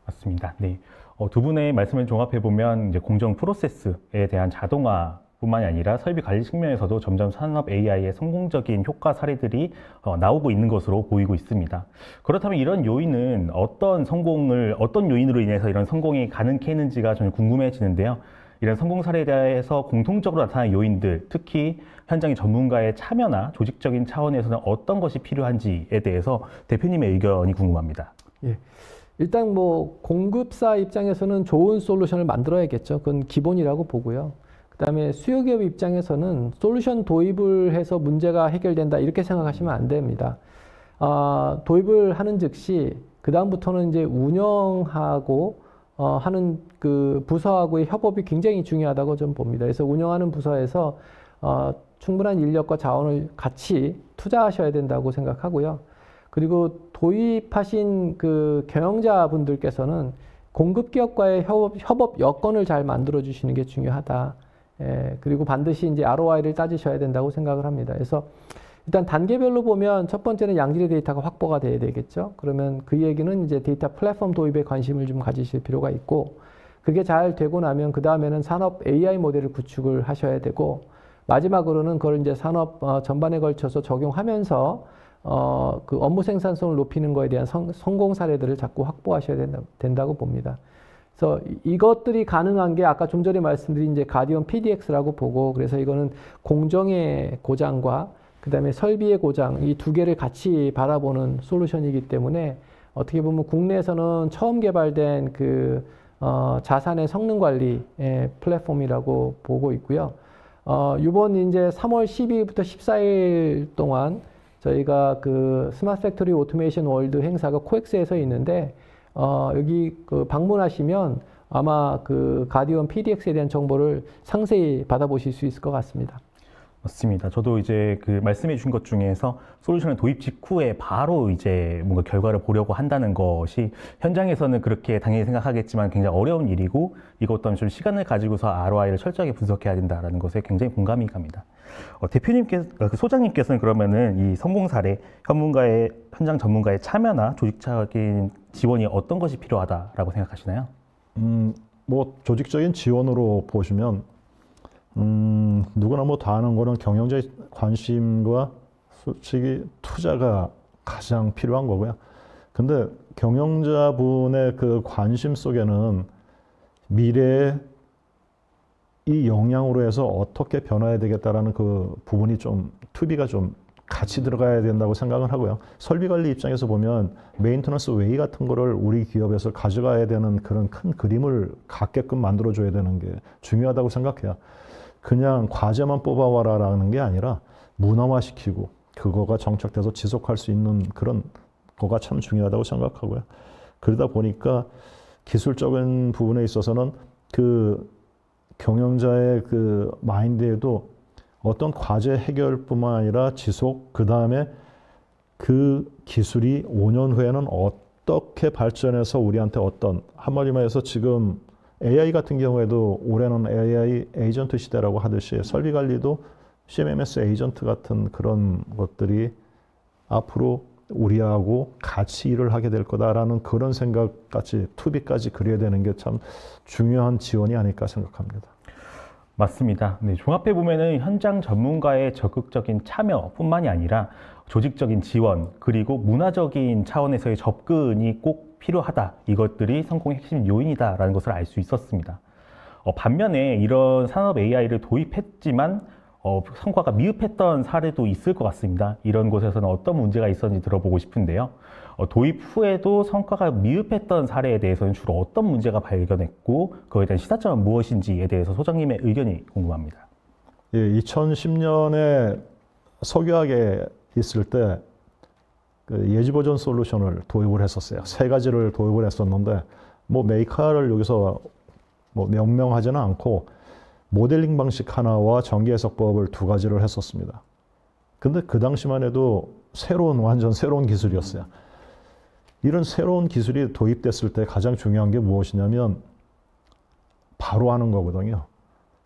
[SPEAKER 1] 맞습니다. 네. 두 분의 말씀을 종합해 보면 이제 공정 프로세스에 대한 자동화뿐만이 아니라 설비 관리 측면에서도 점점 산업 AI의 성공적인 효과 사례들이 나오고 있는 것으로 보이고 있습니다. 그렇다면 이런 요인은 어떤 요인으로 인해서 이런 성공이 가능했는지가 좀 궁금해지는데요. 이런 성공 사례에 대해서 공통적으로 나타나는 요인들, 특히 현장의 전문가의 참여나 조직적인 차원에서는 어떤 것이 필요한지에 대해서 대표님의 의견이 궁금합니다.
[SPEAKER 2] 예. 일단 뭐 공급사 입장에서는 좋은 솔루션을 만들어야겠죠. 그건 기본이라고 보고요. 그다음에 수요기업 입장에서는 솔루션 도입을 해서 문제가 해결된다 이렇게 생각하시면 안 됩니다. 도입을 하는 즉시 그 다음부터는 이제 운영하고 하는 그 부서하고의 협업이 굉장히 중요하다고 좀 봅니다. 그래서 운영하는 부서에서 충분한 인력과 자원을 같이 투자하셔야 된다고 생각하고요. 그리고 도입하신 그 경영자분들께서는 공급기업과의 협업 여건을 잘 만들어 주시는 게 중요하다. 그리고 반드시 이제 ROI를 따지셔야 된다고 생각을 합니다. 그래서 일단 단계별로 보면 첫 번째는 양질의 데이터가 확보가 돼야 되겠죠. 그러면 그 얘기는 이제 데이터 플랫폼 도입에 관심을 좀 가지실 필요가 있고, 그게 잘 되고 나면 그 다음에는 산업 AI 모델을 구축을 하셔야 되고, 마지막으로는 그걸 이제 산업 전반에 걸쳐서 적용하면서 그 업무 생산성을 높이는 거에 대한 성공 사례들을 자꾸 확보하셔야 된다고 봅니다. 그래서 이것들이 가능한 게 아까 좀 전에 말씀드린 이제 가디언 PDX라고 보고, 그래서 이거는 공정의 고장과 그다음에 설비의 고장 이 두 개를 같이 바라보는 솔루션이기 때문에 어떻게 보면 국내에서는 처음 개발된 그 자산의 성능 관리 플랫폼이라고 보고 있고요. 이번 이제 3월 12일부터 14일 동안 저희가 그 스마트 팩토리 오토메이션 월드 행사가 코엑스에서 있는데 여기 그 방문하시면 아마 그 가디언 PDX에 대한 정보를 상세히 받아보실 수 있을 것 같습니다.
[SPEAKER 1] 맞습니다. 저도 이제 그 말씀해 주신 것 중에서 솔루션을 도입 직후에 바로 이제 뭔가 결과를 보려고 한다는 것이 현장에서는 그렇게 당연히 생각하겠지만 굉장히 어려운 일이고, 이것 또한 좀 시간을 가지고서 ROI를 철저하게 분석해야 된다는 것에 굉장히 공감이 갑니다. 소장님께서는 그러면은 이 성공 사례, 현장 전문가의 참여나 조직적인 지원이 어떤 것이 필요하다라고 생각하시나요?
[SPEAKER 3] 뭐 조직적인 지원으로 보시면 누구나 뭐 다 아는 거는 경영자의 관심과 솔직히 투자가 가장 필요한 거고요. 근데 경영자분의 그 관심 속에는 미래에 이 영향으로 해서 어떻게 변화해야 되겠다라는 그 부분이 좀 투비가 좀 같이 들어가야 된다고 생각을 하고요. 설비관리 입장에서 보면 메인터넌스 웨이 같은 거를 우리 기업에서 가져가야 되는 그런 큰 그림을 갖게끔 만들어줘야 되는 게 중요하다고 생각해요. 그냥 과제만 뽑아와라라는 게 아니라 문화화시키고 그거가 정착돼서 지속할 수 있는 그런 거가 참 중요하다고 생각하고요. 그러다 보니까 기술적인 부분에 있어서는 그 경영자의 그 마인드에도 어떤 과제 해결뿐만 아니라 지속, 그 다음에 그 기술이 5년 후에는 어떻게 발전해서 우리한테 어떤, 한마디만 해서 지금 AI 같은 경우에도 올해는 AI 에이전트 시대라고 하듯이 설비 관리도 CMMS 에이전트 같은 그런 것들이 앞으로 우리하고 같이 일을 하게 될 거다라는 그런 생각까지, 투비까지 그려야 되는 게 참 중요한 지원이 아닐까 생각합니다.
[SPEAKER 1] 맞습니다. 네, 종합해 보면은 현장 전문가의 적극적인 참여뿐만이 아니라 조직적인 지원 그리고 문화적인 차원에서의 접근이 꼭 필요하다. 이것들이 성공의 핵심 요인이다라는 것을 알 수 있었습니다. 반면에 이런 산업 AI를 도입했지만 성과가 미흡했던 사례도 있을 것 같습니다. 이런 곳에서는 어떤 문제가 있었는지 들어보고 싶은데요. 도입 후에도 성과가 미흡했던 사례에 대해서는 주로 어떤 문제가 발견했고 그거에 대한 시사점은 무엇인지에 대해서 소장님의 의견이 궁금합니다.
[SPEAKER 3] 예, 2010년에 석유학에 있을 때 그 예지보전 솔루션을 도입을 했었어요. 세 가지를 도입을 했었는데 뭐 메이커를 여기서 뭐 명명하지는 않고 모델링 방식 하나와 전기 해석법을 두 가지를 했었습니다. 근데 그 당시만 해도 완전 새로운 기술이었어요. 이런 새로운 기술이 도입됐을 때 가장 중요한 게 무엇이냐면 바로 하는 거거든요.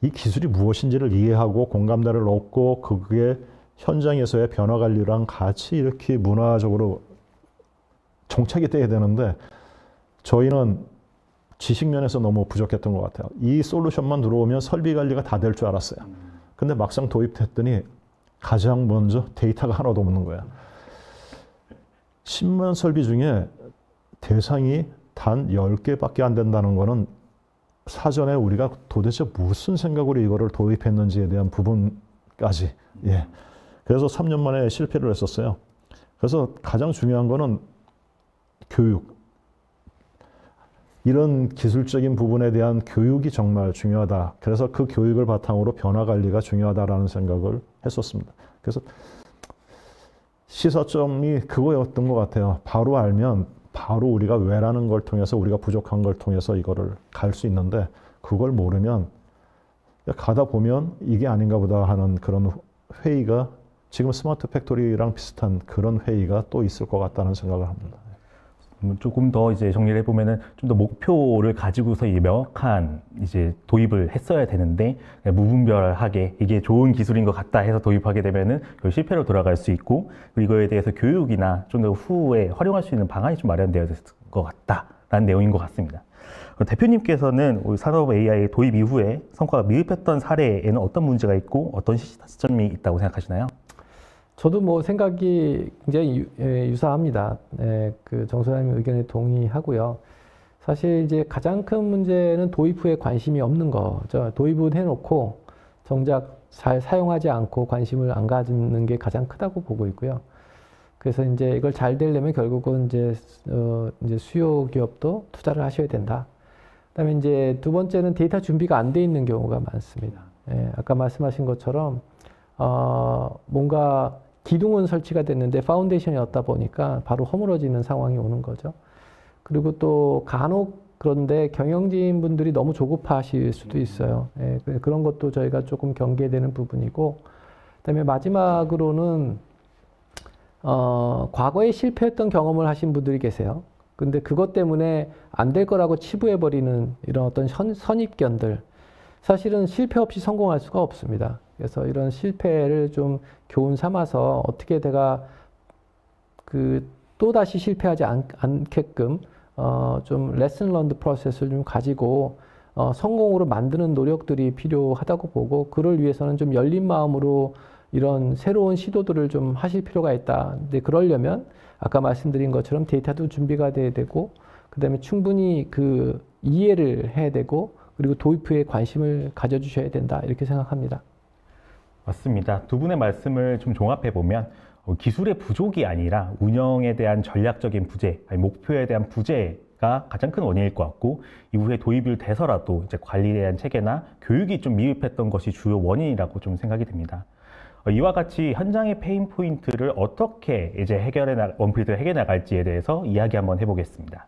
[SPEAKER 3] 이 기술이 무엇인지를 이해하고 공감대를 얻고 그게 현장에서의 변화 관리랑 같이 이렇게 문화적으로 정착이 돼야 되는데 저희는 지식 면에서 너무 부족했던 것 같아요. 이 솔루션만 들어오면 설비 관리가 다 될 줄 알았어요. 근데 막상 도입했더니 가장 먼저 데이터가 하나도 없는 거야. 10만 설비 중에 대상이 단 10개밖에 안 된다는 거는 사전에 우리가 도대체 무슨 생각으로 이거를 도입했는지에 대한 부분까지. 예. 그래서 3년 만에 실패를 했었어요. 그래서 가장 중요한 거는 교육. 이런 기술적인 부분에 대한 교육이 정말 중요하다. 그래서 그 교육을 바탕으로 변화 관리가 중요하다라는 생각을 했었습니다. 그래서 시사점이 그거였던 것 같아요. 바로 알면 바로 우리가 왜라는 걸 통해서 우리가 부족한 걸 통해서 이거를 갈 수 있는데 그걸 모르면 가다 보면 이게 아닌가 보다 하는 그런 회의가 지금 스마트 팩토리랑 비슷한 그런 회의가 또 있을 것 같다는 생각을 합니다.
[SPEAKER 1] 조금 더 이제 정리를 해보면은 좀 더 목표를 가지고서 이제 명확한 이제 도입을 했어야 되는데 무분별하게 이게 좋은 기술인 것 같다 해서 도입하게 되면은 실패로 돌아갈 수 있고 그리고 이거에 대해서 교육이나 좀 더 후에 활용할 수 있는 방안이 좀 마련되어야 될 것 같다라는 내용인 것 같습니다. 대표님께서는 산업 AI 도입 이후에 성과가 미흡했던 사례에는 어떤 문제가 있고 어떤 시점이 있다고 생각하시나요?
[SPEAKER 2] 저도 뭐 생각이 굉장히 유사합니다. 그 정 소장님 의견에 동의하고요. 사실 이제 가장 큰 문제는 도입 후에 관심이 없는 거죠. 도입은 해놓고 정작 잘 사용하지 않고 관심을 안 가지는 게 가장 크다고 보고 있고요. 그래서 이제 이걸 잘 되려면 결국은 이제 수요 기업도 투자를 하셔야 된다. 그다음에 이제 두 번째는 데이터 준비가 안 돼 있는 경우가 많습니다. 아까 말씀하신 것처럼 뭔가 기둥은 설치가 됐는데 파운데이션이 없다 보니까 바로 허물어지는 상황이 오는 거죠. 그리고 또 간혹 그런데 경영진 분들이 너무 조급하실 수도 있어요. 그런 것도 저희가 조금 경계해야 되는 부분이고, 그다음에 마지막으로는 과거에 실패했던 경험을 하신 분들이 계세요. 근데 그것 때문에 안 될 거라고 치부해버리는 이런 어떤 선입견들. 사실은 실패 없이 성공할 수가 없습니다. 그래서 이런 실패를 좀 교훈 삼아서 어떻게 내가 또다시 실패하지 않게끔 좀 레슨 런드 프로세스를 좀 가지고 성공으로 만드는 노력들이 필요하다고 보고, 그를 위해서는 좀 열린 마음으로 이런 새로운 시도들을 좀 하실 필요가 있다. 근데 그러려면 아까 말씀드린 것처럼 데이터도 준비가 돼야 되고, 그 다음에 충분히 그 이해를 해야 되고, 그리고 도입 후에 관심을 가져주셔야 된다. 이렇게 생각합니다.
[SPEAKER 1] 맞습니다. 두 분의 말씀을 좀 종합해 보면 기술의 부족이 아니라 운영에 대한 전략적인 부재, 아니 목표에 대한 부재가 가장 큰 원인일 것 같고, 이후에 도입이 돼서라도 이제 관리에 대한 체계나 교육이 좀 미흡했던 것이 주요 원인이라고 좀 생각이 듭니다. 이와 같이 현장의 페인 포인트를 어떻게 이제 원필드를 해결해 나갈지에 대해서 이야기 한번 해보겠습니다.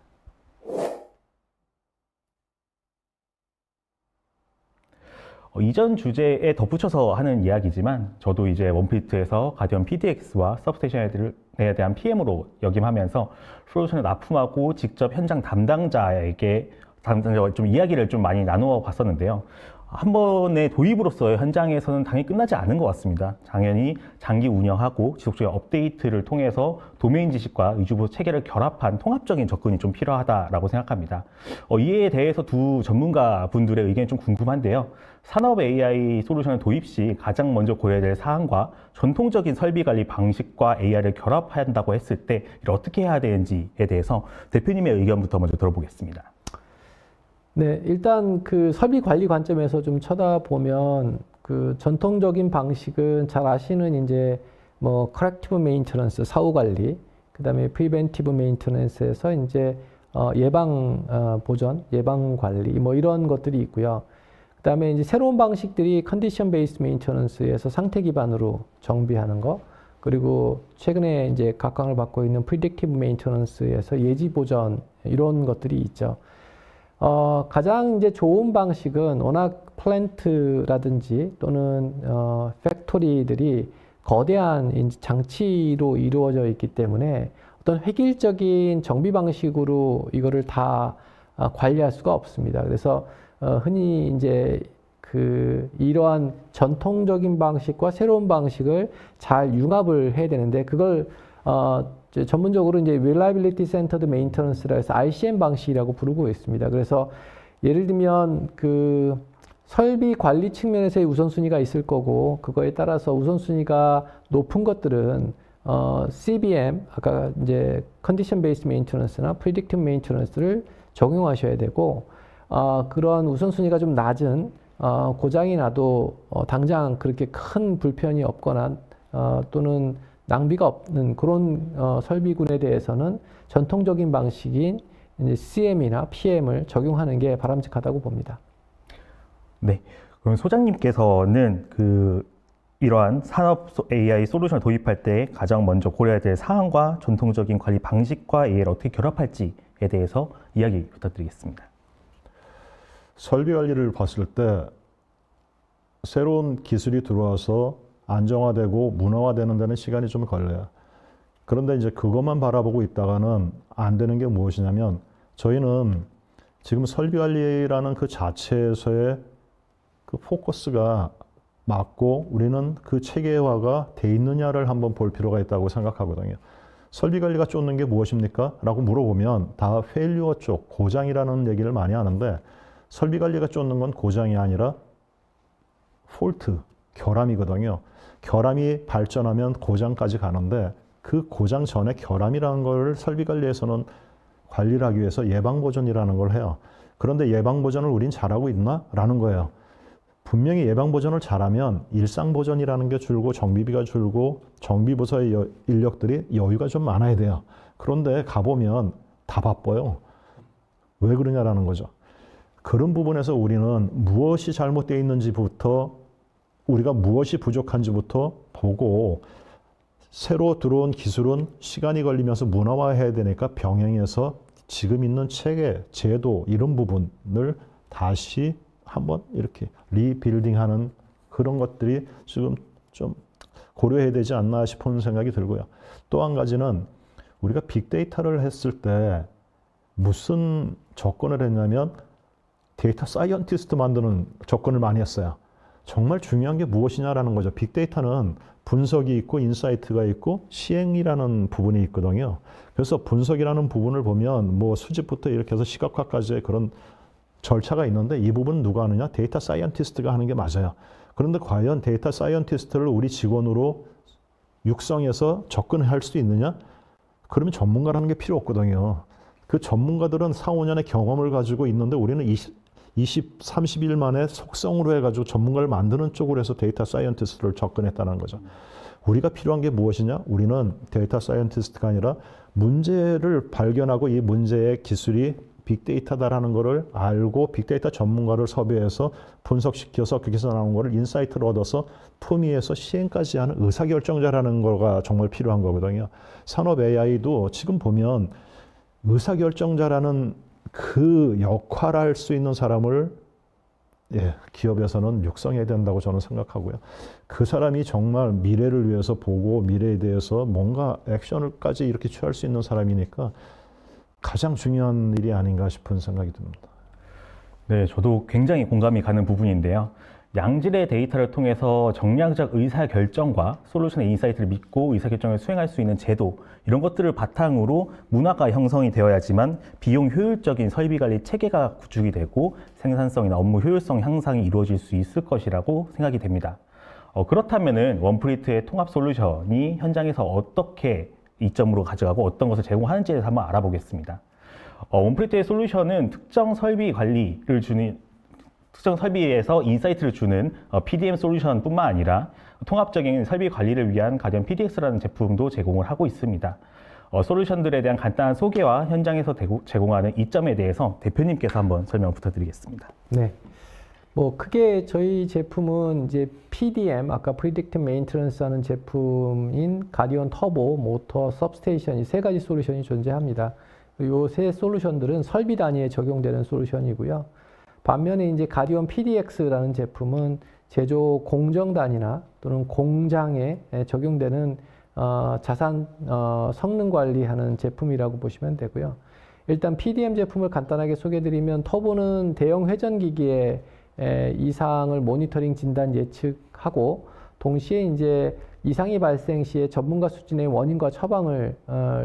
[SPEAKER 1] 이전 주제에 덧붙여서 하는 이야기지만 저도 이제 원필트에서 가디언 PDX와 서브스테이션에 대한 PM으로 역임하면서 솔루션을 납품하고 직접 현장 담당자에게 좀 이야기를 좀 많이 나누어 봤었는데요. 한 번의 도입으로서 현장에서는 당연히 끝나지 않은 것 같습니다. 당연히 장기 운영하고 지속적인 업데이트를 통해서 도메인 지식과 의주부 체계를 결합한 통합적인 접근이 좀 필요하다라고 생각합니다. 이에 대해서 두 전문가 분들의 의견이 좀 궁금한데요. 산업 AI 솔루션을 도입 시 가장 먼저 고려해야 될 사항과 전통적인 설비 관리 방식과 AI를 결합한다고 했을 때 이를 어떻게 해야 되는지에 대해서 대표님의 의견부터 먼저 들어보겠습니다.
[SPEAKER 2] 네, 일단 그 설비 관리 관점에서 좀 쳐다보면 그 전통적인 방식은 잘 아시는 이제 뭐 corrective maintenance 사후 관리, 그다음에 preventive maintenance에서 이제 예방 보전, 예방 관리 뭐 이런 것들이 있고요. 그다음에 이제 새로운 방식들이 condition based maintenance에서 상태 기반으로 정비하는 거, 그리고 최근에 이제 각광을 받고 있는 predictive maintenance에서 예지 보전 이런 것들이 있죠. 가장 이제 좋은 방식은 워낙 플랜트라든지 또는 팩토리들이 거대한 이제 장치로 이루어져 있기 때문에 어떤 획일적인 정비 방식으로 이거를 다 관리할 수가 없습니다. 그래서 흔히 이제 이러한 전통적인 방식과 새로운 방식을 잘 융합을 해야 되는데 그걸 전문적으로 이제 Reliability Centered Maintenance라 해서 RCM 방식이라고 부르고 있습니다. 그래서 예를 들면 그 설비 관리 측면에서의 우선순위가 있을 거고 그거에 따라서 우선순위가 높은 것들은 CBM 아까 이제 Condition Based Maintenance나 Predictive Maintenance를 적용하셔야 되고 그런 우선순위가 좀 낮은 고장이 나도 당장 그렇게 큰 불편이 없거나 또는 낭비가 없는 그런 설비군에 대해서는 전통적인 방식인 이제 CM이나 PM을 적용하는 게 바람직하다고 봅니다.
[SPEAKER 1] 네, 그럼 소장님께서는 이러한 산업 AI 솔루션을 도입할 때 가장 먼저 고려해야 될 사항과 전통적인 관리 방식과 AI를 어떻게 결합할지에 대해서 이야기 부탁드리겠습니다.
[SPEAKER 3] 설비 관리를 봤을 때 새로운 기술이 들어와서 안정화되고 문화화되는 데는 시간이 좀 걸려요. 그런데 이제 그것만 바라보고 있다가는 안 되는 게 무엇이냐면 저희는 지금 설비 관리라는 그 자체에서의 그 포커스가 맞고 우리는 그 체계화가 돼 있느냐를 한번 볼 필요가 있다고 생각하거든요. 설비 관리가 쫓는 게 무엇입니까? 라고 물어보면 다 페일리어 쪽, 고장이라는 얘기를 많이 하는데 설비 관리가 쫓는 건 고장이 아니라 폴트, 결함이거든요. 결함이 발전하면 고장까지 가는데 그 고장 전에 결함이라는 걸 설비 관리에서는 관리를 하기 위해서 예방 보전이라는 걸 해요. 그런데 예방 보전을 우린 잘하고 있나? 라는 거예요. 분명히 예방 보전을 잘하면 일상 보전이라는 게 줄고 정비비가 줄고 정비부서의 인력들이 여유가 좀 많아야 돼요. 그런데 가보면 다 바빠요. 왜 그러냐라는 거죠. 그런 부분에서 우리는 무엇이 잘못되어 있는지부터 우리가 무엇이 부족한지부터 보고 새로 들어온 기술은 시간이 걸리면서 문화화해야 되니까 병행해서 지금 있는 체계, 제도 이런 부분을 다시 한번 이렇게 리빌딩하는 그런 것들이 지금 좀 고려해야 되지 않나 싶은 생각이 들고요. 또 한 가지는 우리가 빅데이터를 했을 때 무슨 접근을 했냐면 데이터 사이언티스트 만드는 접근을 많이 했어요. 정말 중요한 게 무엇이냐라는 거죠. 빅데이터는 분석이 있고 인사이트가 있고 시행이라는 부분이 있거든요. 그래서 분석이라는 부분을 보면 뭐 수집부터 이렇게 해서 시각화까지의 그런 절차가 있는데 이 부분은 누가 하느냐? 데이터 사이언티스트가 하는 게 맞아요. 그런데 과연 데이터 사이언티스트를 우리 직원으로 육성해서 접근할 수 있느냐? 그러면 전문가라는 게 필요 없거든요. 그 전문가들은 4, 5년의 경험을 가지고 있는데 우리는 30일 만에 속성으로 해가지고 전문가를 만드는 쪽으로 해서 데이터 사이언티스트를 접근했다는 거죠. 우리가 필요한 게 무엇이냐? 우리는 데이터 사이언티스트가 아니라 문제를 발견하고 이 문제의 기술이 빅데이터다라는 거를 알고 빅데이터 전문가를 섭외해서 분석시켜서 거기서 나온 거를 인사이트를 얻어서 품위에서 시행까지 하는 의사결정자라는 거가 정말 필요한 거거든요. 산업 AI도 지금 보면 의사결정자라는 그 역할을 할 수 있는 사람을 기업에서는 육성해야 된다고 저는 생각하고요. 그 사람이 정말 미래를 위해서 보고 미래에 대해서 뭔가 액션을까지 이렇게 취할 수 있는 사람이니까 가장 중요한 일이 아닌가 싶은 생각이 듭니다.
[SPEAKER 1] 네, 저도 굉장히 공감이 가는 부분인데요. 양질의 데이터를 통해서 정량적 의사결정과 솔루션의 인사이트를 믿고 의사결정을 수행할 수 있는 제도, 이런 것들을 바탕으로 문화가 형성이 되어야지만 비용 효율적인 설비관리 체계가 구축이 되고 생산성이나 업무 효율성 향상이 이루어질 수 있을 것이라고 생각이 됩니다. 그렇다면은 원플리트의 통합 솔루션이 현장에서 어떻게 이점으로 가져가고 어떤 것을 제공하는지에 대해서 한번 알아보겠습니다. 원플리트의 솔루션은 특정 설비에서 인사이트를 주는 PDM 솔루션뿐만 아니라 통합적인 설비 관리를 위한 가디언 PDX라는 제품도 제공을 하고 있습니다. 솔루션들에 대한 간단한 소개와 현장에서 제공하는 이점에 대해서 대표님께서 한번 설명 부탁드리겠습니다.
[SPEAKER 2] 네. 뭐 크게 저희 제품은 이제 PDM, 아까 Predictive Maintenance 하는 제품인 가디언 터보, 모터, सब스테이션 이 세 가지 솔루션이 존재합니다. 이 세 솔루션들은 설비 단위에 적용되는 솔루션이고요. 반면에 이제 가디언 PDX라는 제품은 제조 공정 단위나 또는 공장에 적용되는 자산 성능 관리하는 제품이라고 보시면 되고요. 일단 PDM 제품을 간단하게 소개해드리면 터보는 대형 회전기기의 이상을 모니터링 진단 예측하고 동시에 이제 이상이 발생 시에 전문가 수준의 원인과 처방을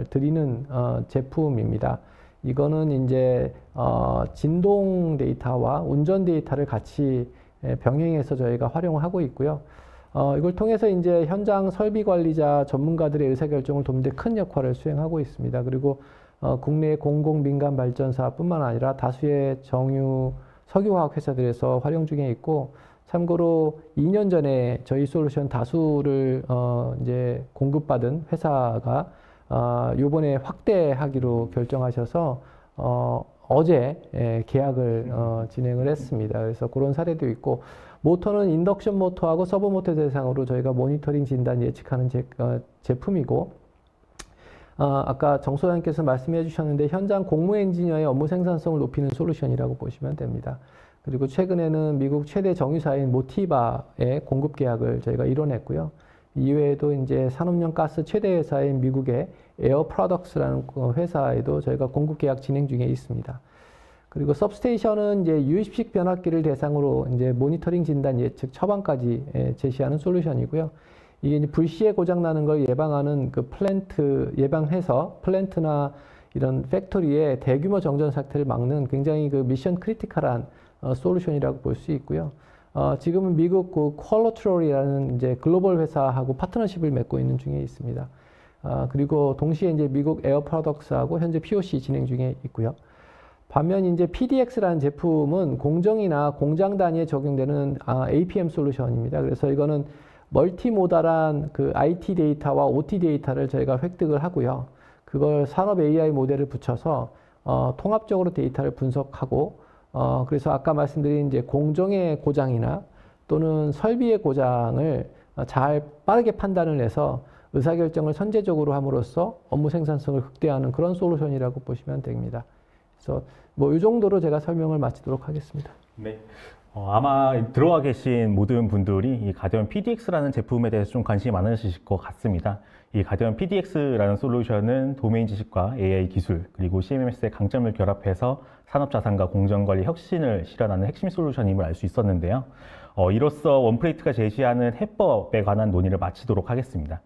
[SPEAKER 2] 드리는 제품입니다. 이거는 이제 진동 데이터와 운전 데이터를 같이 병행해서 저희가 활용을 하고 있고요. 이걸 통해서 이제 현장 설비 관리자 전문가들의 의사결정을 돕는 데 큰 역할을 수행하고 있습니다. 그리고 국내 공공 민간 발전사뿐만 아니라 다수의 정유 석유화학 회사들에서 활용 중에 있고, 참고로 2년 전에 저희 솔루션 다수를 이제 공급받은 회사가 요번에 확대하기로 결정하셔서 어제 계약을 진행을 했습니다. 그래서 그런 사례도 있고, 모터는 인덕션 모터하고 서버 모터 대상으로 저희가 모니터링 진단 예측하는 제품이고, 아까 정 소장님께서 말씀해 주셨는데 현장 공무 엔지니어의 업무 생산성을 높이는 솔루션이라고 보시면 됩니다. 그리고 최근에는 미국 최대 정유사인 모티바의 공급 계약을 저희가 이뤄냈고요. 이외에도 이제 산업용 가스 최대 회사인 미국의 에어 프로덕스라는 회사에도 저희가 공급 계약 진행 중에 있습니다. 그리고 सब스테이션은 이제 유입식 변압기를 대상으로 이제 모니터링 진단 예측 처방까지 제시하는 솔루션이고요. 이게 이제 불시에 고장 나는 걸 예방하는 그 플랜트 예방해서 플랜트나 이런 팩토리의 대규모 정전 사태를 막는 굉장히 그 미션 크리티컬한 솔루션이라고 볼 수 있고요. 지금은 미국 그 퀄러트롤이라는 이제 글로벌 회사하고 파트너십을 맺고 있는 중에 있습니다. 그리고 동시에 이제 미국 에어 프로덕스하고 현재 POC 진행 중에 있고요. 반면 이제 PDX라는 제품은 공정이나 공장 단위에 적용되는 APM 솔루션입니다. 그래서 이거는 멀티모달한 그 IT 데이터와 OT 데이터를 저희가 획득을 하고요. 그걸 산업 AI 모델을 붙여서 통합적으로 데이터를 분석하고 그래서 아까 말씀드린 이제 공정의 고장이나 또는 설비의 고장을 잘 빠르게 판단을 해서 의사결정을 선제적으로 함으로써 업무 생산성을 극대화하는 그런 솔루션이라고 보시면 됩니다. 그래서 뭐 이 정도로 제가 설명을 마치도록 하겠습니다.
[SPEAKER 1] 네. 아마 들어와 계신 모든 분들이 이 가디언 PDX라는 제품에 대해서 좀 관심이 많으실 것 같습니다. 이 가디언 PDX라는 솔루션은 도메인 지식과 AI 기술 그리고 CMMS의 강점을 결합해서 산업 자산과 공정 관리 혁신을 실현하는 핵심 솔루션임을 알 수 있었는데요. 이로써 원플레이트가 제시하는 해법에 관한 논의를 마치도록 하겠습니다.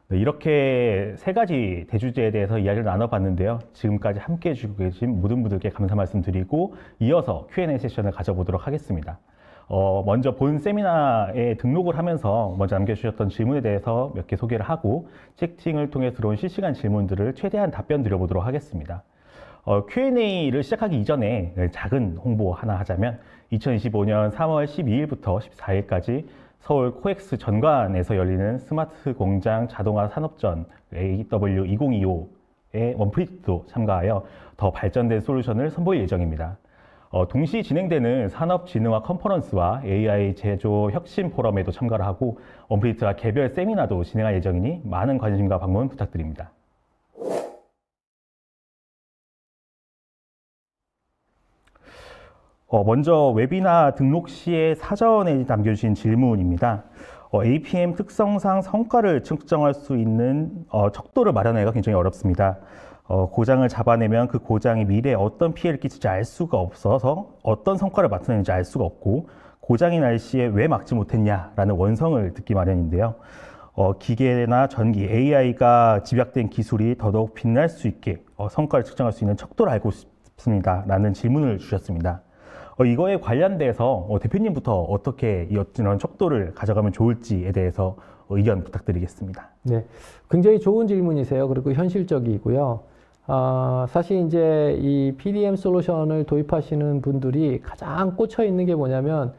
[SPEAKER 1] 네, 이렇게 세 가지 대주제에 대해서 이야기를 나눠봤는데요. 지금까지 함께 해주고 계신 모든 분들께 감사 말씀드리고 이어서 Q&A 세션을 가져보도록 하겠습니다. 먼저 본 세미나에 등록을 하면서 먼저 남겨주셨던 질문에 대해서 몇 개 소개를 하고 채팅을 통해 들어온 실시간 질문들을 최대한 답변 드려보도록 하겠습니다. Q&A를 시작하기 이전에 작은 홍보 하나 하자면 2025년 3월 12일부터 14일까지 서울 코엑스 전관에서 열리는 스마트 공장 자동화 산업전 AW2025의 원플리트도 참가하여 더 발전된 솔루션을 선보일 예정입니다. 동시 진행되는 산업진흥화 컨퍼런스와 AI 제조 혁신 포럼에도 참가를 하고 원플리트와 개별 세미나도 진행할 예정이니 많은 관심과 방문 부탁드립니다. 먼저 웨비나 등록 시에 사전에 남겨주신 질문입니다. APM 특성상 성과를 측정할 수 있는 척도를 마련하기가 굉장히 어렵습니다. 고장을 잡아내면 그 고장이 미래에 어떤 피해를 끼칠지 알 수가 없어서 어떤 성과를 나타내는지 알 수가 없고 고장이 날 시에 왜 막지 못했냐라는 원성을 듣기 마련인데요. 기계나 전기, AI가 집약된 기술이 더더욱 빛날 수 있게 성과를 측정할 수 있는 척도를 알고 싶습니다. 라는 질문을 주셨습니다. 이거에 관련돼서 대표님부터 어떻게 이런 척도를 가져가면 좋을지에 대해서 의견 부탁드리겠습니다.
[SPEAKER 2] 네, 굉장히 좋은 질문이세요. 그리고 현실적이고요. 사실 이제 이 PDM 솔루션을 도입하시는 분들이 가장 꽂혀 있는 게 뭐냐면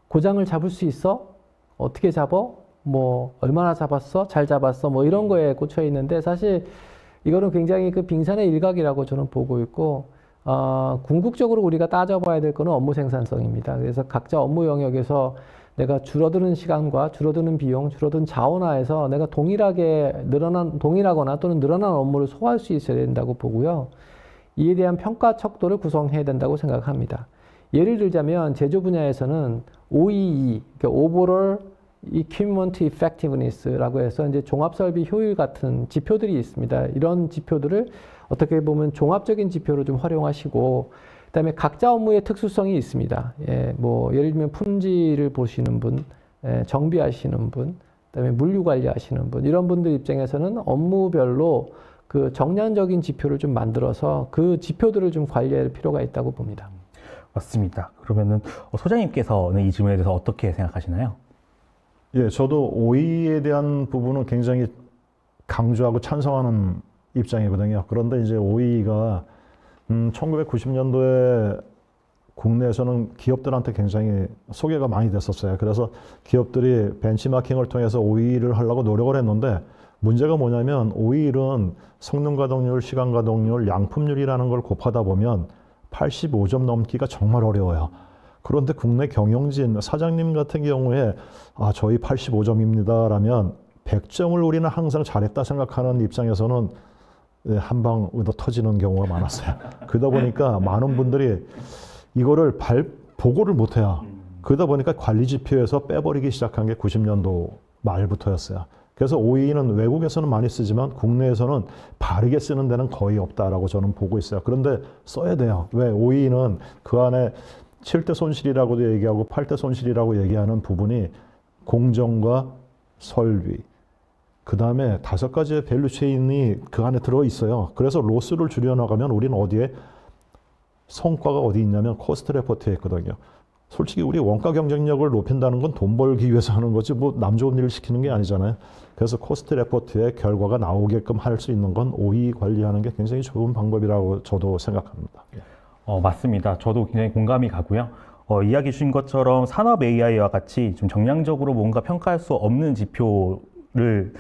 [SPEAKER 2] 고장을 잡을 수 있어? 어떻게 잡어? 뭐 얼마나 잡았어? 잘 잡았어? 뭐 이런 거에 꽂혀 있는데 사실 이거는 굉장히 그 빙산의 일각이라고 저는 보고 있고 궁극적으로 우리가 따져봐야 될 거는 업무 생산성입니다. 그래서 각자 업무 영역에서 내가 줄어드는 시간과 줄어드는 비용, 줄어든 자원화에서 내가 동일하거나 또는 늘어난 업무를 소화할 수 있어야 된다고 보고요. 이에 대한 평가 척도를 구성해야 된다고 생각합니다. 예를 들자면 제조 분야에서는 OEE, 그러니까 Overall Equipment Effectiveness라고 해서 이제 종합 설비 효율 같은 지표들이 있습니다. 이런 지표들을 어떻게 보면 종합적인 지표로 좀 활용하시고, 그다음에 각자 업무의 특수성이 있습니다. 뭐 예를 들면 품질을 보시는 분, 정비하시는 분, 그다음에 물류 관리하시는 분, 이런 분들 입장에서는 업무별로 그 정량적인 지표를 좀 만들어서 그 지표들을 좀 관리할 필요가 있다고 봅니다.
[SPEAKER 1] 맞습니다. 그러면은 소장님께서는 이 질문에 대해서 어떻게 생각하시나요?
[SPEAKER 3] 예, 저도 OE에 대한 부분은 굉장히 강조하고 찬성하는 입장이거든요. 그런데 이제 OE가 1990년도에 국내에서는 기업들한테 굉장히 소개가 많이 됐었어요. 그래서 기업들이 벤치마킹을 통해서 OE를 하려고 노력을 했는데 문제가 뭐냐면 OE는 성능 가동률, 시간 가동률, 양품률이라는 걸 곱하다 보면 85점 넘기가 정말 어려워요. 그런데 국내 경영진, 사장님 같은 경우에 저희 85점입니다 라면 100점을 우리는 항상 잘했다 생각하는 입장에서는 한 방 얻어 터지는 경우가 많았어요. 그러다 보니까 많은 분들이 이거를 보고를 못해요. 그러다 보니까 관리 지표에서 빼버리기 시작한 게 90년도 말부터였어요. 그래서 OE는 외국에서는 많이 쓰지만 국내에서는 바르게 쓰는 데는 거의 없다라고 저는 보고 있어요. 그런데 써야 돼요. 왜? OE는 그 안에 7대 손실이라고도 얘기하고 8대 손실이라고 얘기하는 부분이 공정과 설비, 그 다음에 5가지의 밸류 체인이 그 안에 들어 있어요. 그래서 로스를 줄여나가면 우리는 어디에 성과가 어디 있냐면 코스트 레포트에 있거든요. 솔직히 우리 원가 경쟁력을 높인다는 건 돈 벌기 위해서 하는 거지 뭐 남 좋은 일을 시키는 게 아니잖아요. 그래서 코스트 레포트에 결과가 나오게끔 할 수 있는 건 OE 관리하는 게 굉장히 좋은 방법이라고 저도 생각합니다.
[SPEAKER 1] 맞습니다. 저도 굉장히 공감이 가고요. 이야기 주신 것처럼 산업 AI와 같이 좀 정량적으로 뭔가 평가할 수 없는 지표를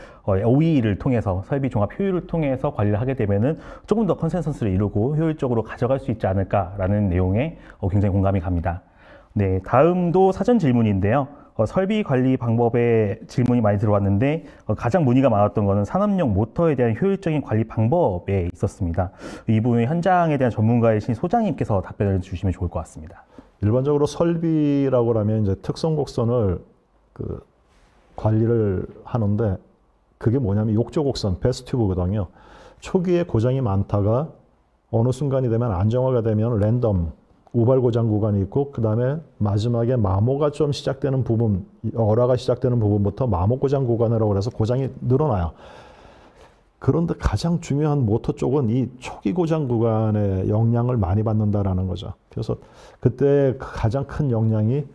[SPEAKER 1] OE를 통해서 설비 종합 효율을 통해서 관리를 하게 되면은 조금 더 컨센서스를 이루고 효율적으로 가져갈 수 있지 않을까라는 내용에 굉장히 공감이 갑니다. 네, 다음도 사전 질문인데요. 설비 관리 방법에 질문이 많이 들어왔는데 가장 문의가 많았던 것은 산업용 모터에 대한 효율적인 관리 방법에 있었습니다. 이 부분 현장에 대한 전문가이신 소장님께서 답변을 주시면 좋을 것 같습니다.
[SPEAKER 3] 일반적으로 설비라고 하면 이제 특성 곡선을 관리를 하는데 그게 뭐냐면 욕조 곡선, 베스 튜브거든요. 초기에 고장이 많다가 어느 순간이 되면 안정화가 되면 랜덤 우발 고장 구간이 있고 그 다음에 마지막에 마모가 좀 시작되는 부분, 얼화가 시작되는 부분부터 마모 고장 구간이라고 해서 고장이 늘어나요. 그런데 가장 중요한 모터 쪽은 이 초기 고장 구간에 영향을 많이 받는다라는 거죠. 그래서 그때 가장 큰 영향이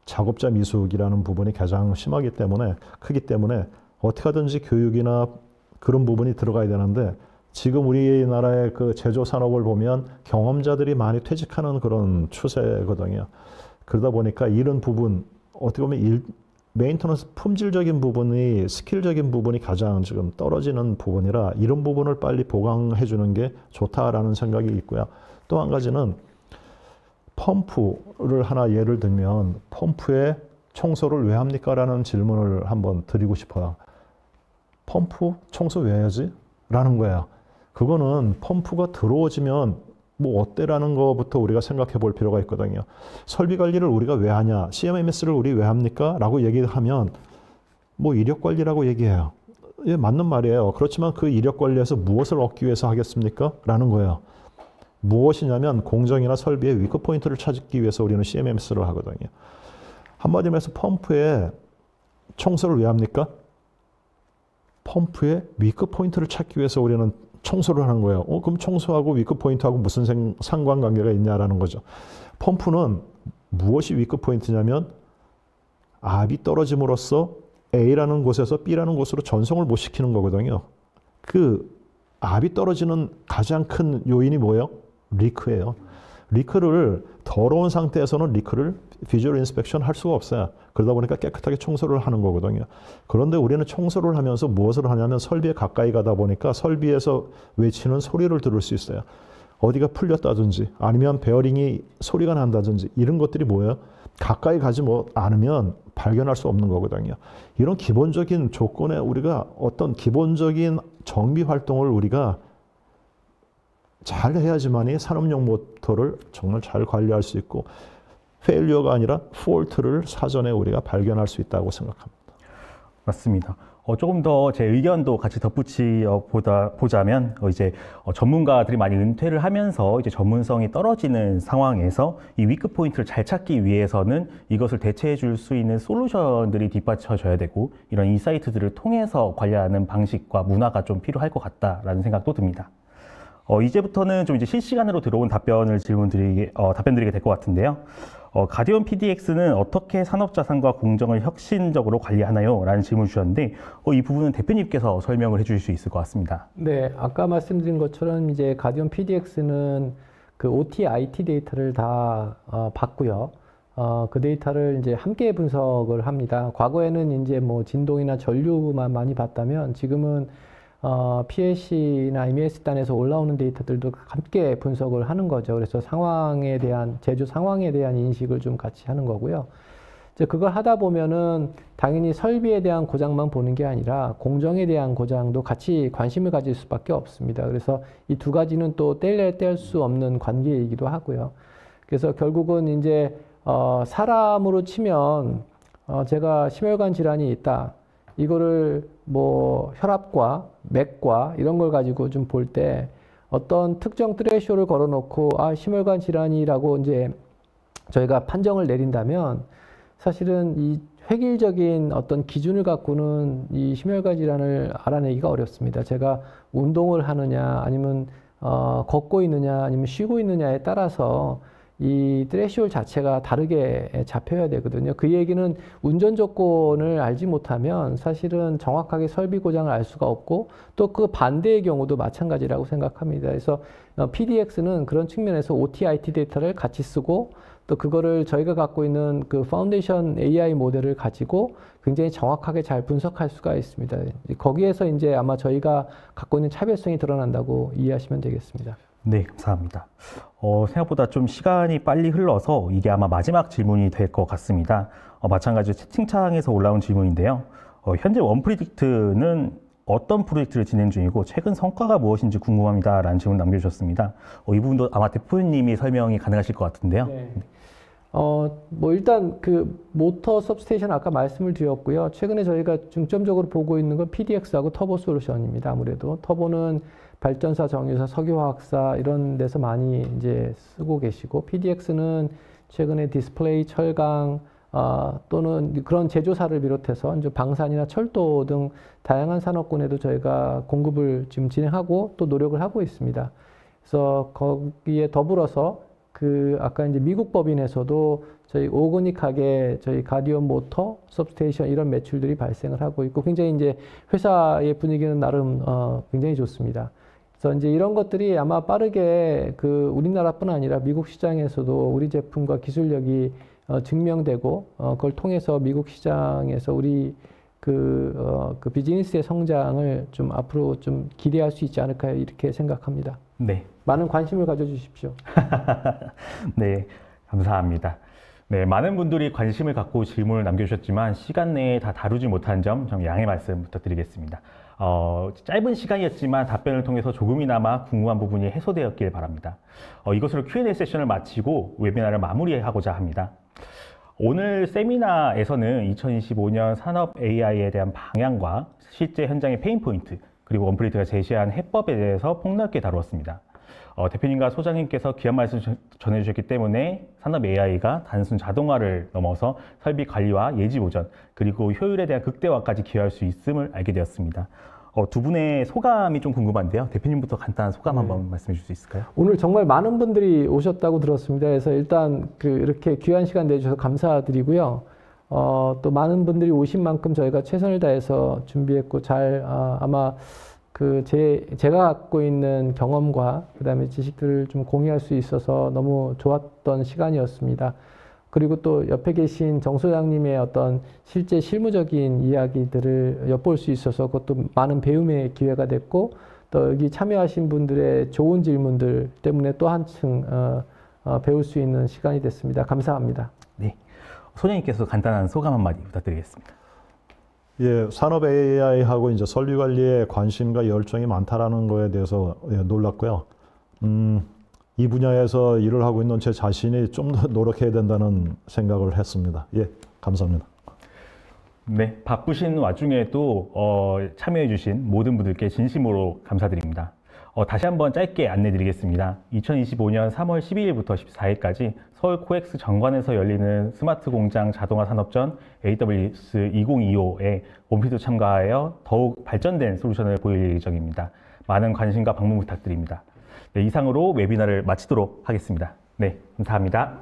[SPEAKER 3] 작업자 미숙이라는 부분이 가장 심하기 때문에 크기 때문에 어떻게 하든지 교육이나 그런 부분이 들어가야 되는데 지금 우리나라의 그 제조 산업을 보면 경험자들이 많이 퇴직하는 그런 추세거든요. 그러다 보니까 이런 부분 어떻게 보면 메인터넌스 품질적인 부분이 스킬적인 부분이 가장 지금 떨어지는 부분이라 이런 부분을 빨리 보강해 주는 게 좋다라는 생각이 있고요. 또 한 가지는 펌프를 하나 예를 들면 펌프에 청소를 왜 합니까? 라는 질문을 한번 드리고 싶어요. 펌프 청소 왜 해야지? 라는 거예요. 그거는 펌프가 들어오지면 뭐 어때라는 거부터 우리가 생각해 볼 필요가 있거든요. 설비 관리를 우리가 왜 하냐? CMMS를 우리 왜 합니까? 라고 얘기하면 뭐 이력 관리라고 얘기해요. 예, 맞는 말이에요. 그렇지만 그 이력 관리에서 무엇을 얻기 위해서 하겠습니까? 라는 거예요. 무엇이냐면 공정이나 설비의 위크 포인트를 찾기 위해서 우리는 CMMS를 하거든요. 한마디로 해서 펌프에 청소를 왜 합니까? 펌프의 위크 포인트를 찾기 위해서 우리는 청소를 하는 거예요. 그럼 청소하고 위크 포인트하고 무슨 상관관계가 있냐라는 거죠. 펌프는 무엇이 위크 포인트냐면 압이 떨어짐으로써 A라는 곳에서 B라는 곳으로 전송을 못 시키는 거거든요. 그 압이 떨어지는 가장 큰 요인이 뭐예요? 리크예요. 리크를 더러운 상태에서는 리크를 비주얼 인스펙션 할 수가 없어요. 그러다 보니까 깨끗하게 청소를 하는 거거든요. 그런데 우리는 청소를 하면서 무엇을 하냐면 설비에 가까이 가다 보니까 설비에서 외치는 소리를 들을 수 있어요. 어디가 풀렸다든지 아니면 베어링이 소리가 난다든지 이런 것들이 뭐예요? 가까이 가지 않으면 발견할 수 없는 거거든요. 이런 기본적인 조건에 우리가 어떤 기본적인 정비 활동을 우리가 잘 해야지만이 산업용 모터를 정말 잘 관리할 수 있고 페일리어가 아니라 폴트를 사전에 우리가 발견할 수 있다고 생각합니다.
[SPEAKER 1] 맞습니다. 조금 더 제 의견도 같이 보자면 이제 전문가들이 많이 은퇴를 하면서 이제 전문성이 떨어지는 상황에서 이 위크 포인트를 잘 찾기 위해서는 이것을 대체해 줄 수 있는 솔루션들이 뒷받쳐져야 되고 이런 인사이트들을 통해서 관리하는 방식과 문화가 좀 필요할 것 같다라는 생각도 듭니다. 이제부터는 좀 이제 실시간으로 들어온 답변드리게 될 것 같은데요. 가디언 PDX는 어떻게 산업자산과 공정을 혁신적으로 관리하나요? 라는 질문을 주셨는데, 이 부분은 대표님께서 설명을 해주실 수 있을 것 같습니다.
[SPEAKER 2] 네, 아까 말씀드린 것처럼 이제 가디언 PDX는 그 OT, IT 데이터를 다 받고요. 그 데이터를 이제 함께 분석을 합니다. 과거에는 이제 뭐 진동이나 전류만 많이 봤다면 지금은 PLC나 MES 단에서 올라오는 데이터들도 함께 분석을 하는 거죠. 그래서 제조 상황에 대한 인식을 좀 같이 하는 거고요. 이제 그걸 하다 보면은 당연히 설비에 대한 고장만 보는 게 아니라 공정에 대한 고장도 같이 관심을 가질 수밖에 없습니다. 그래서 이 두 가지는 또 뗄 수 없는 관계이기도 하고요. 그래서 결국은 이제 사람으로 치면 제가 심혈관 질환이 있다. 이거를 뭐 혈압과 맥과 이런 걸 가지고 좀 볼 때 어떤 특정 트레이쇼를 걸어놓고 심혈관 질환이라고 이제 저희가 판정을 내린다면 사실은 이 획일적인 어떤 기준을 갖고는 이 심혈관 질환을 알아내기가 어렵습니다. 제가 운동을 하느냐 아니면 걷고 있느냐 아니면 쉬고 있느냐에 따라서 이 트레시홀 자체가 다르게 잡혀야 되거든요. 그 얘기는 운전 조건을 알지 못하면 사실은 정확하게 설비 고장을 알 수가 없고 또 그 반대의 경우도 마찬가지라고 생각합니다. 그래서 PDX는 그런 측면에서 OT, IT 데이터를 같이 쓰고 또 그거를 저희가 갖고 있는 그 파운데이션 AI 모델을 가지고 굉장히 정확하게 잘 분석할 수가 있습니다. 거기에서 이제 아마 저희가 갖고 있는 차별성이 드러난다고 이해하시면 되겠습니다.
[SPEAKER 1] 네, 감사합니다. 생각보다 좀 시간이 빨리 흘러서 이게 아마 마지막 질문이 될 것 같습니다. 마찬가지로 채팅창에서 올라온 질문인데요. 현재 원프리딕트는 어떤 프로젝트를 진행 중이고 최근 성과가 무엇인지 궁금합니다. 라는 질문 남겨주셨습니다. 이 부분도 아마 대표님이 설명이 가능하실 것 같은데요.
[SPEAKER 2] 네. 뭐 일단 그 모터 सब스테이션 아까 말씀을 드렸고요. 최근에 저희가 중점적으로 보고 있는 건 PDX하고 터보 솔루션입니다. 아무래도 터보는 발전사, 정유사, 석유화학사 이런 데서 많이 이제 쓰고 계시고 PDX는 최근에 디스플레이, 철강 또는 그런 제조사를 비롯해서 이제 방산이나 철도 등 다양한 산업군에도 저희가 공급을 지금 진행하고 또 노력을 하고 있습니다. 그래서 거기에 더불어서 그 아까 이제 미국 법인에서도 저희 오거닉하게 저희 가디언 모터, सब스테이션 이런 매출들이 발생을 하고 있고 굉장히 이제 회사의 분위기는 나름 굉장히 좋습니다. 그래서 이제 이런 것들이 아마 빠르게 그 우리나라뿐 아니라 미국 시장에서도 우리 제품과 기술력이 증명되고 그걸 통해서 미국 시장에서 우리 그 비즈니스의 성장을 좀 앞으로 좀 기대할 수 있지 않을까 이렇게 생각합니다.
[SPEAKER 1] 네.
[SPEAKER 2] 많은 관심을 가져주십시오.
[SPEAKER 1] 네, 감사합니다. 네, 많은 분들이 관심을 갖고 질문을 남겨주셨지만 시간 내에 다 다루지 못한 점 좀 양해 말씀 부탁드리겠습니다. 짧은 시간이었지만 답변을 통해서 조금이나마 궁금한 부분이 해소되었길 바랍니다. 이것으로 Q&A 세션을 마치고 웨비나를 마무리하고자 합니다. 오늘 세미나에서는 2025년 산업 AI에 대한 방향과 실제 현장의 페인 포인트, 그리고 원플리트가 제시한 해법에 대해서 폭넓게 다루었습니다. 대표님과 소장님께서 귀한 말씀 전해주셨기 때문에 산업 AI가 단순 자동화를 넘어서 설비 관리와 예지 보전, 그리고 효율에 대한 극대화까지 기여할 수 있음을 알게 되었습니다. 두 분의 소감이 좀 궁금한데요. 대표님부터 간단한 소감 한번 말씀해 주실 수 있을까요?
[SPEAKER 2] 오늘 정말 많은 분들이 오셨다고 들었습니다. 그래서 일단 이렇게 귀한 시간 내주셔서 감사드리고요. 또 많은 분들이 오신 만큼 저희가 최선을 다해서 준비했고 아마 제가 갖고 있는 경험과 그다음에 지식들을 좀 공유할 수 있어서 너무 좋았던 시간이었습니다. 그리고 또 옆에 계신 정 소장님의 어떤 실제 실무적인 이야기들을 엿볼 수 있어서 그것도 많은 배움의 기회가 됐고, 또 여기 참여하신 분들의 좋은 질문들 때문에 또 한층 배울 수 있는 시간이 됐습니다. 감사합니다.
[SPEAKER 1] 네, 소장님께서 간단한 소감 한마디 부탁드리겠습니다.
[SPEAKER 3] 예, 산업 AI하고 이제 설비 관리에 관심과 열정이 많다라는 거에 대해서 놀랐고요. 이 분야에서 일을 하고 있는 제 자신이 좀 더 노력해야 된다는 생각을 했습니다. 예, 감사합니다.
[SPEAKER 1] 네, 바쁘신 와중에도 참여해주신 모든 분들께 진심으로 감사드립니다. 다시 한번 짧게 안내드리겠습니다. 2025년 3월 12일부터 14일까지 서울 코엑스 정관에서 열리는 스마트 공장 자동화 산업전 AWS 2025에 원피드 참가하여 더욱 발전된 솔루션을 보일 예정입니다. 많은 관심과 방문 부탁드립니다. 네, 이상으로 웨비나를 마치도록 하겠습니다. 네, 감사합니다.